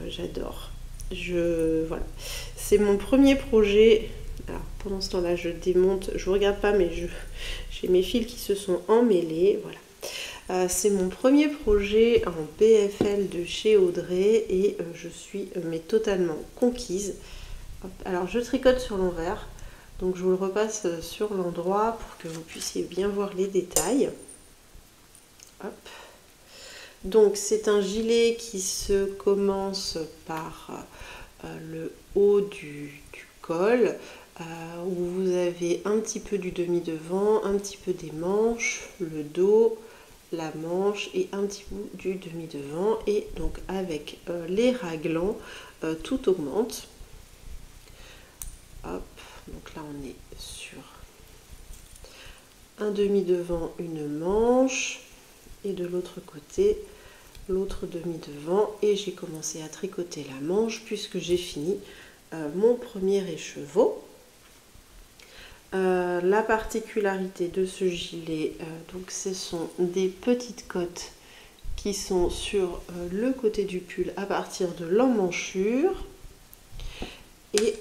J'adore. Voilà, c'est mon premier projet. Alors pendant ce temps-là, je démonte. Je ne regarde pas, mais j'ai mes fils qui se sont emmêlés. Voilà. C'est mon premier projet en BFL de chez Audrey et je suis totalement conquise. Hop. Alors je tricote sur l'envers, donc je vous le repasse sur l'endroit pour que vous puissiez bien voir les détails. Hop. Donc c'est un gilet qui se commence par le haut du col, où vous avez un petit peu du demi-devant, un petit peu des manches, le dos, la manche et un petit bout du demi-devant. Et donc avec les raglans, tout augmente. Hop, donc là on est sur un demi-devant, une manche, et de l'autre côté l'autre demi-devant, et j'ai commencé à tricoter la manche puisque j'ai fini mon premier écheveau. La particularité de ce gilet, donc ce sont des petites côtes qui sont sur le côté du pull à partir de l'emmanchure et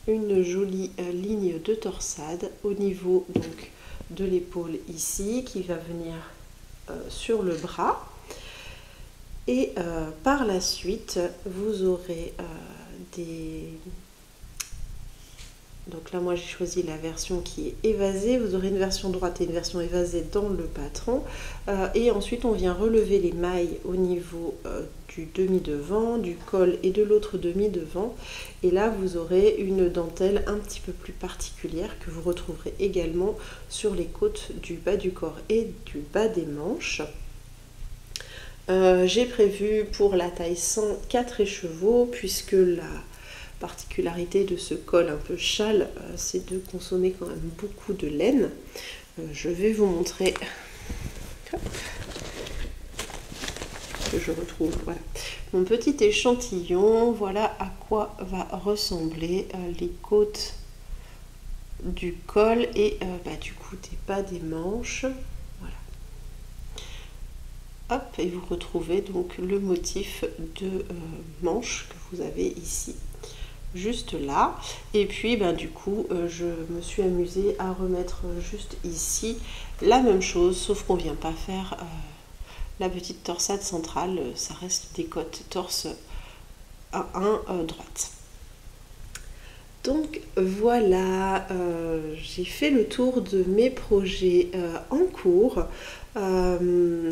une jolie ligne de torsade au niveau donc de l'épaule ici qui va venir sur le bras. Et par la Donc là, moi, j'ai choisi la version qui est évasée. Vous aurez une version droite et une version évasée dans le patron. Et ensuite, on vient relever les mailles au niveau du demi-devant, du col et de l'autre demi-devant. Et là, vous aurez une dentelle un petit peu plus particulière que vous retrouverez également sur les côtes du bas du corps et du bas des manches. J'ai prévu pour la taille 104 écheveaux, puisque la particularité de ce col un peu châle, c'est de consommer quand même beaucoup de laine. Je vais vous montrer que je retrouve voilà, mon petit échantillon. Voilà à quoi va ressembler les côtes du col et du coup des bas des manches. Voilà. Hop, et vous retrouvez donc le motif de manche que vous avez ici, juste là. Et puis du coup je me suis amusée à remettre juste ici la même chose, sauf qu'on vient pas faire la petite torsade centrale, ça reste des côtes torse à 1 droite. Donc voilà, j'ai fait le tour de mes projets en cours.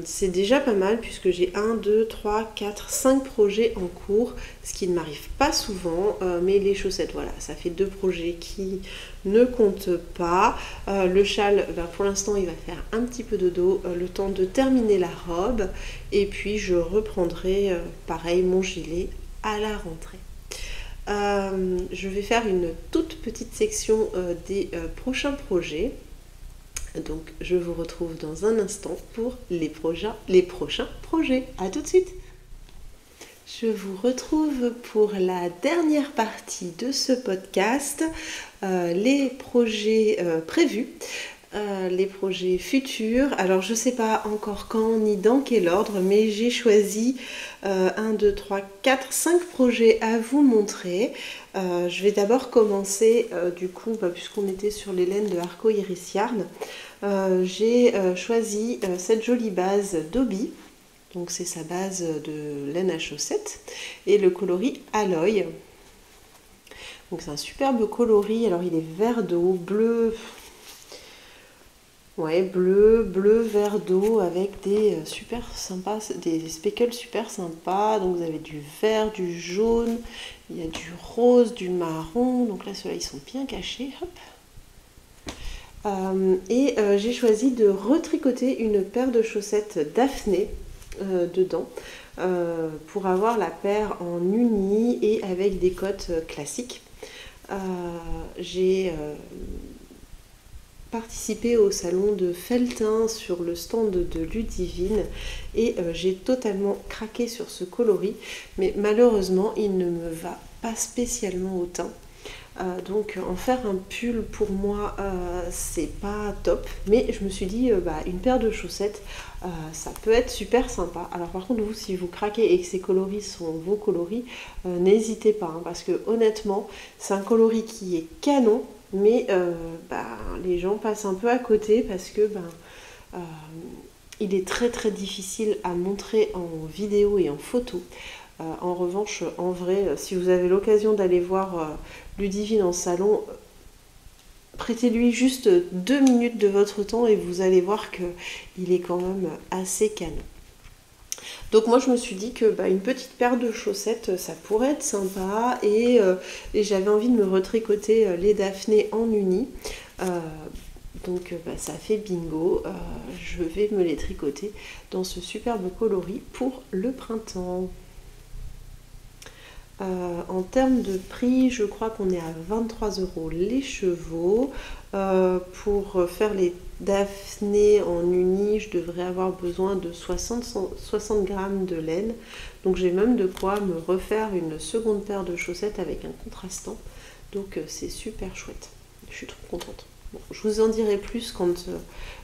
C'est déjà pas mal puisque j'ai 1, 2, 3, 4, 5 projets en cours, ce qui ne m'arrive pas souvent, mais les chaussettes, voilà, ça fait 2 projets qui ne comptent pas. Le châle, pour l'instant, il va faire un petit peu de dos, le temps de terminer la robe, et puis je reprendrai pareil mon gilet à la rentrée. Je vais faire une toute petite section des prochains projets. Donc je vous retrouve dans un instant pour les prochains projets. A tout de suite. Je vous retrouve pour la dernière partie de ce podcast, les projets prévus. Les projets futurs. Alors je ne sais pas encore quand ni dans quel ordre, mais j'ai choisi 1, 2, 3, 4, 5 projets à vous montrer. Je vais d'abord commencer du coup, puisqu'on était sur les laines de Arco Iris Yarn, j'ai choisi cette jolie base d'Obi. Donc c'est sa base de laine à chaussettes et le coloris Alloy. Donc c'est un superbe coloris. Alors il est vert d'eau, bleu. Ouais, bleu, vert d'eau avec des super sympas, des speckles super sympas. Donc vous avez du vert, du jaune, il y a du rose, du marron. Donc là, ceux-là, ils sont bien cachés. Hop. J'ai choisi de retricoter une paire de chaussettes Daphné dedans pour avoir la paire en uni et avec des cottes classiques. J'ai participé au salon de Felletin sur le stand de Ludivine et j'ai totalement craqué sur ce coloris, mais malheureusement il ne me va pas spécialement au teint. Donc en faire un pull pour moi c'est pas top, mais je me suis dit une paire de chaussettes ça peut être super sympa. Alors par contre vous, si vous craquez et que ces coloris sont vos coloris, n'hésitez pas hein, parce que honnêtement c'est un coloris qui est canon, mais les gens passent un peu à côté parce que il est très très difficile à montrer en vidéo et en photo. En revanche, en vrai, si vous avez l'occasion d'aller voir Ludivine en salon, prêtez-lui juste 2 minutes de votre temps et vous allez voir qu'il est quand même assez canon. Donc moi je me suis dit que une petite paire de chaussettes ça pourrait être sympa et j'avais envie de me retricoter les Daphné en uni. Donc ça fait bingo, je vais me les tricoter dans ce superbe coloris pour le printemps. En termes de prix, je crois qu'on est à 23 € les chevaux. Pour faire les Daphné en uni, je devrais avoir besoin de 60 grammes de laine. Donc j'ai même de quoi me refaire une seconde paire de chaussettes avec un contrastant. Donc c'est super chouette. Je suis trop contente. Bon, je vous en dirai plus quand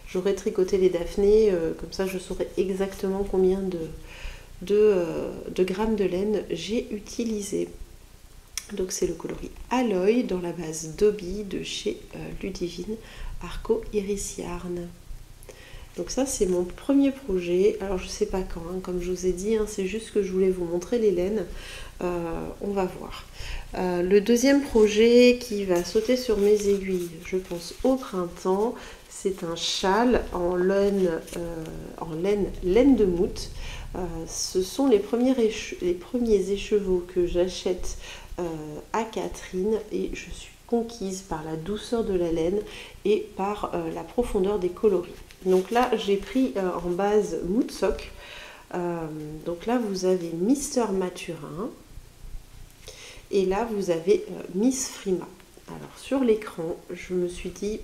j'aurai tricoté les Daphné. Comme ça je saurai exactement combien de grammes de laine j'ai utilisé. Donc c'est le coloris Alloy dans la base d'Obi de chez Ludivine Arco Iris Yarn. Donc ça c'est mon premier projet. Alors je sais pas quand, hein, comme je vous ai dit, hein, c'est juste que je voulais vous montrer les laines. On va voir. Le deuxième projet qui va sauter sur mes aiguilles, je pense au printemps, c'est un châle en laine, laine de moute. Ce sont les premiers écheveaux que j'achète à Catherine et je suis conquise par la douceur de la laine et par la profondeur des coloris. Donc là j'ai pris en base Moodsock. Donc là vous avez Mister Mathurin et là vous avez Miss Frima. Alors sur l'écran je me suis dit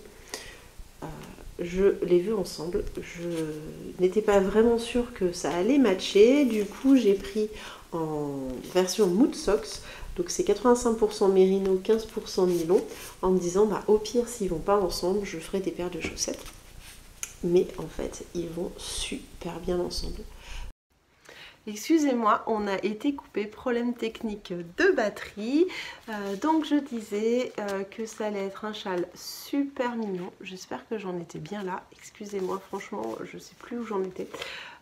je les veux ensemble, je n'étais pas vraiment sûre que ça allait matcher, du coup j'ai pris en version Moodsock, donc c'est 85% mérino, 15% nylon, en me disant bah, au pire s'ils vont pas ensemble je ferai des paires de chaussettes, mais en fait ils vont super bien ensemble. Excusez-moi, on a été coupé, problème technique de batterie. Donc je disais que ça allait être un châle super mignon. J'espère que j'en étais bien là. Excusez-moi, franchement, je sais plus où j'en étais.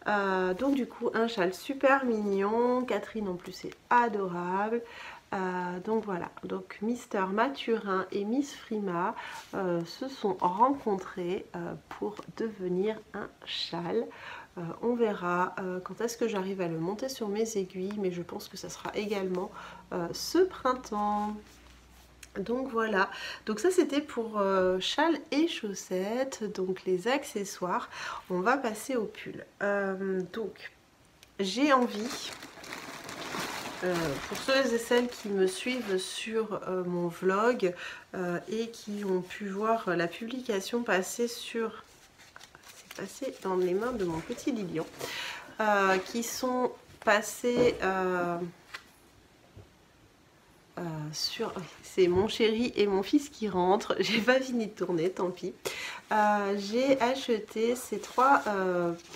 Donc du coup, un châle super mignon. Catherine en plus est adorable. Donc voilà, donc Mister Mathurin et Miss Frima se sont rencontrés pour devenir un châle. On verra quand est-ce que j'arrive à le monter sur mes aiguilles, mais je pense que ça sera également ce printemps. Donc voilà, donc ça c'était pour châle et chaussettes, donc les accessoires. On va passer au pull. Donc j'ai envie, pour ceux et celles qui me suivent sur mon vlog et qui ont pu voir la publication passer sur... passé dans les mains de mon petit Lilian, qui sont passés sur... C'est mon chéri et mon fils qui rentrent, j'ai pas fini de tourner, tant pis. J'ai acheté ces trois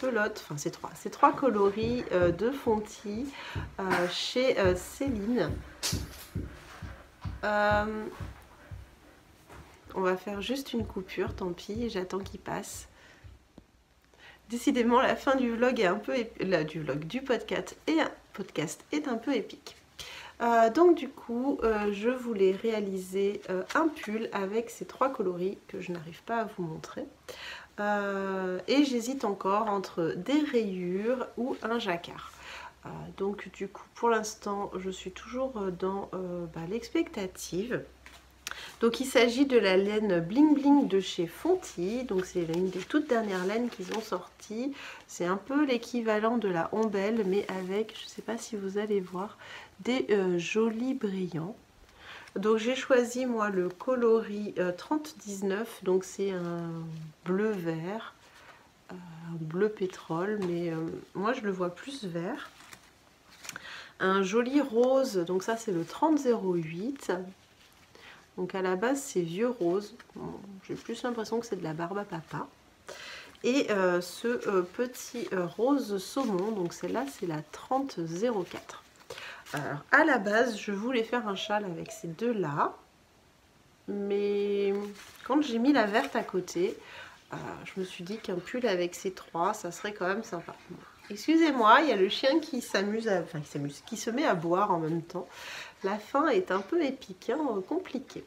pelotes, enfin ces trois coloris de Fonty chez Céline. On va faire juste une coupure, tant pis, j'attends qu'il passe. Décidément, la fin du vlog est un peu du podcast est un peu épique. Donc du coup, je voulais réaliser un pull avec ces trois coloris que je n'arrive pas à vous montrer. Et j'hésite encore entre des rayures ou un jacquard. Donc du coup, pour l'instant, je suis toujours dans l'expectative. Donc il s'agit de la laine Bling Bling de chez Fonty. Donc c'est une des toutes dernières laines qu'ils ont sorties. C'est un peu l'équivalent de la ombelle, mais avec, je ne sais pas si vous allez voir, des jolis brillants. Donc j'ai choisi moi le coloris 3019. Donc c'est un bleu vert, un bleu pétrole, mais moi je le vois plus vert. Un joli rose, donc ça c'est le 3008. Donc à la base c'est vieux rose, bon, j'ai plus l'impression que c'est de la barbe à papa. Et ce petit rose saumon, donc celle-là c'est la 3004. Alors à la base je voulais faire un châle avec ces deux-là, mais quand j'ai mis la verte à côté, je me suis dit qu'un pull avec ces trois, ça serait quand même sympa. Excusez-moi, il y a le chien qui s'amuse, qui se met à boire en même temps. La fin est un peu épique, hein, compliquée.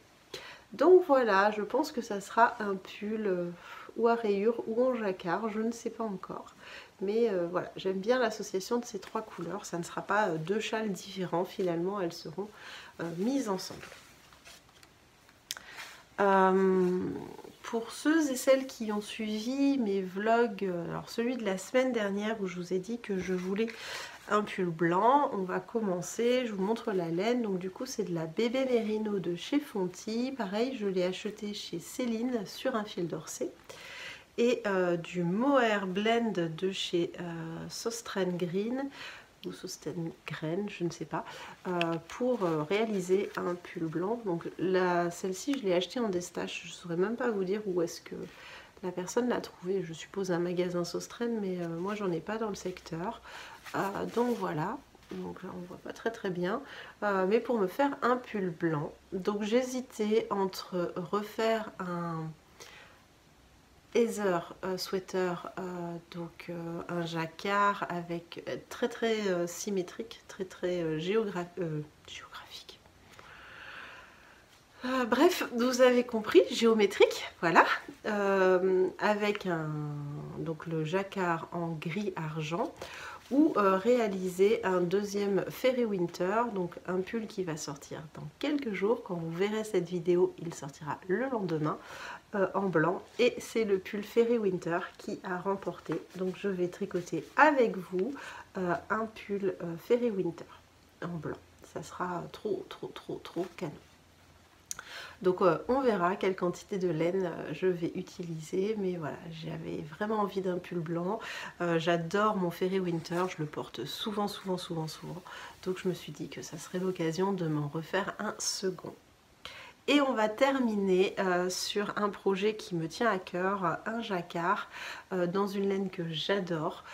Donc voilà, je pense que ça sera un pull ou à rayures ou en jacquard, je ne sais pas encore. Mais voilà, j'aime bien l'association de ces trois couleurs. Ça ne sera pas deux châles différents, finalement, elles seront mises ensemble. Pour ceux et celles qui ont suivi mes vlogs, alors celui de la semaine dernière où je vous ai dit que je voulais un pull blanc, on va commencer, je vous montre la laine. Donc du coup c'est de la bébé mérino de chez Fonty, pareil je l'ai acheté chez Céline sur un fil d'Orsay, et du mohair blend de chez Sostren Green ou Sostren Green, je ne sais pas, pour réaliser un pull blanc. Donc celle-ci je l'ai achetée en destache, je ne saurais même pas vous dire où est-ce que la personne l'a trouvée, je suppose un magasin Sostren, mais moi j'en ai pas dans le secteur. Donc voilà, donc là on voit pas très bien, mais pour me faire un pull blanc, donc j'hésitais entre refaire un Heather sweater, donc un jacquard avec très symétrique, très géographique. Bref, vous avez compris, géométrique, voilà, avec donc le jacquard en gris argent, ou réaliser un deuxième Fairy Winter, donc un pull qui va sortir dans quelques jours. Quand vous verrez cette vidéo, il sortira le lendemain en blanc, et c'est le pull Fairy Winter qui a remporté. Donc je vais tricoter avec vous un pull Fairy Winter en blanc. Ça sera trop canon. Donc on verra quelle quantité de laine je vais utiliser, mais voilà, j'avais vraiment envie d'un pull blanc. J'adore mon Fairy Winter, je le porte souvent, donc je me suis dit que ça serait l'occasion de m'en refaire un second. Et on va terminer sur un projet qui me tient à cœur, un jacquard dans une laine que j'adore.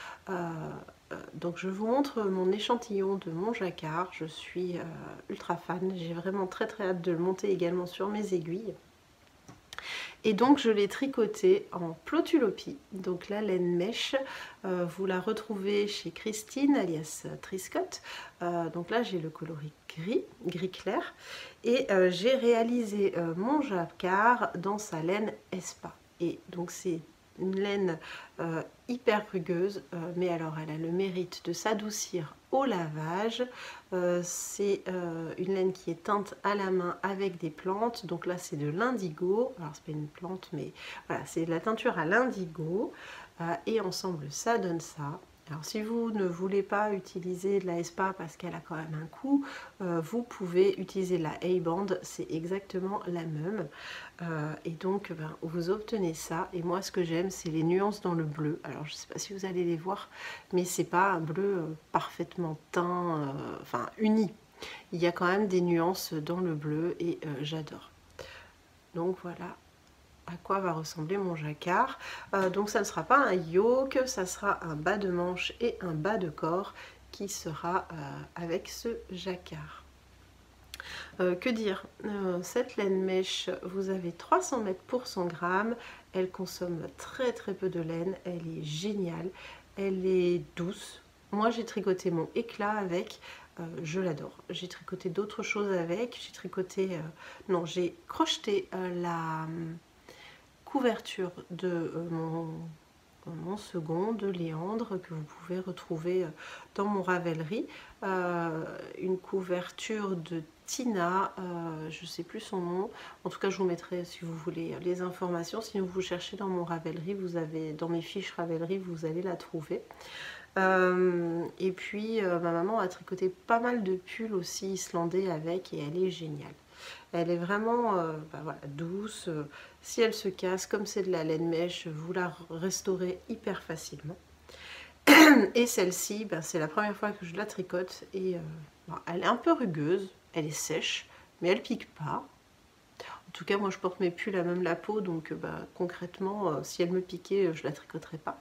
Donc je vous montre mon échantillon de mon jacquard, je suis ultra fan, j'ai vraiment très hâte de le monter également sur mes aiguilles. Et donc je l'ai tricoté en Plotulopie, donc la laine mèche, vous la retrouvez chez Christine alias Triscott. Donc là j'ai le coloris gris clair, et j'ai réalisé mon jacquard dans sa laine Espa. Et donc c'est une laine hyper rugueuse, mais alors elle a le mérite de s'adoucir au lavage. C'est une laine qui est teinte à la main avec des plantes, donc là c'est de l'indigo, alors c'est pas une plante mais voilà, c'est de la teinture à l'indigo, et ensemble ça donne ça. Alors si vous ne voulez pas utiliser de la Espa parce qu'elle a quand même un coût, vous pouvez utiliser la A-Band, c'est exactement la même. Et donc vous obtenez ça, et moi ce que j'aime c'est les nuances dans le bleu. Alors je ne sais pas si vous allez les voir, mais c'est pas un bleu parfaitement teint, enfin uni. Il y a quand même des nuances dans le bleu, et j'adore. Donc voilà à quoi va ressembler mon jacquard. Donc ça ne sera pas un yoke, ça sera un bas de manche et un bas de corps qui sera avec ce jacquard. Que dire, cette laine mèche, vous avez 300 mètres pour 100 grammes, elle consomme très peu de laine, elle est géniale, elle est douce. Moi j'ai tricoté mon éclat avec, je l'adore. J'ai tricoté d'autres choses avec, j'ai tricoté, non j'ai crocheté la couverture de mon second de Léandre, que vous pouvez retrouver dans mon Ravelry, une couverture de Tina, je ne sais plus son nom, en tout cas je vous mettrai si vous voulez les informations. Sinon vous cherchez dans mon Ravelry, vous avez dans mes fiches Ravelry, vous allez la trouver. Et puis ma maman a tricoté pas mal de pulls aussi islandais avec, et elle est géniale. Elle est vraiment voilà, douce. Si elle se casse, comme c'est de la laine mèche, vous la restaurez hyper facilement. Et celle-ci, c'est la première fois que je la tricote, et elle est un peu rugueuse, elle est sèche, mais elle pique pas. En tout cas, moi je porte mes pulls à même la peau, donc concrètement, si elle me piquait, je la tricoterais pas.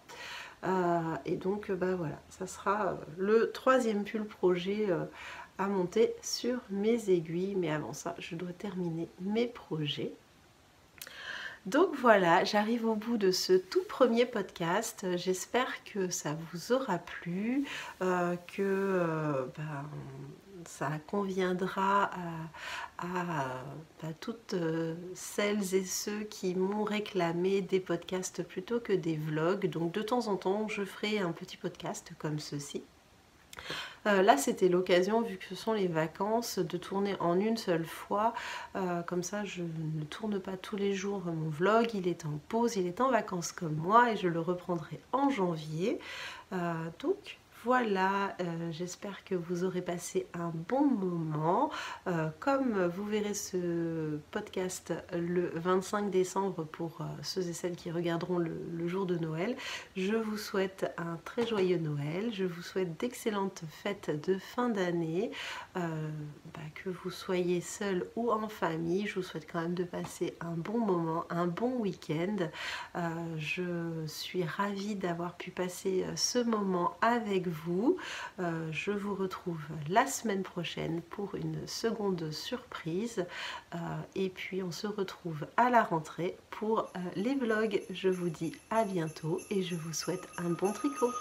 Et donc voilà, ça sera le troisième pull projet à monter sur mes aiguilles, mais avant ça je dois terminer mes projets. Donc voilà, j'arrive au bout de ce tout premier podcast. J'espère que ça vous aura plu, que ça conviendra à toutes celles et ceux qui m'ont réclamé des podcasts plutôt que des vlogs. Donc de temps en temps, je ferai un petit podcast comme ceci. Là c'était l'occasion, vu que ce sont les vacances, de tourner en une seule fois, comme ça je ne tourne pas tous les jours mon vlog, il est en pause, il est en vacances comme moi, et je le reprendrai en janvier. Donc voilà, j'espère que vous aurez passé un bon moment. Comme vous verrez ce podcast le 25 décembre pour ceux et celles qui regarderont le jour de Noël, je vous souhaite un très joyeux Noël, je vous souhaite d'excellentes fêtes de fin d'année, que vous soyez seul ou en famille, je vous souhaite quand même de passer un bon moment, un bon week-end. Je suis ravie d'avoir pu passer ce moment avec vous. Je vous retrouve la semaine prochaine pour une seconde surprise. Et puis on se retrouve à la rentrée pour les vlogs. Je vous dis à bientôt et je vous souhaite un bon tricot.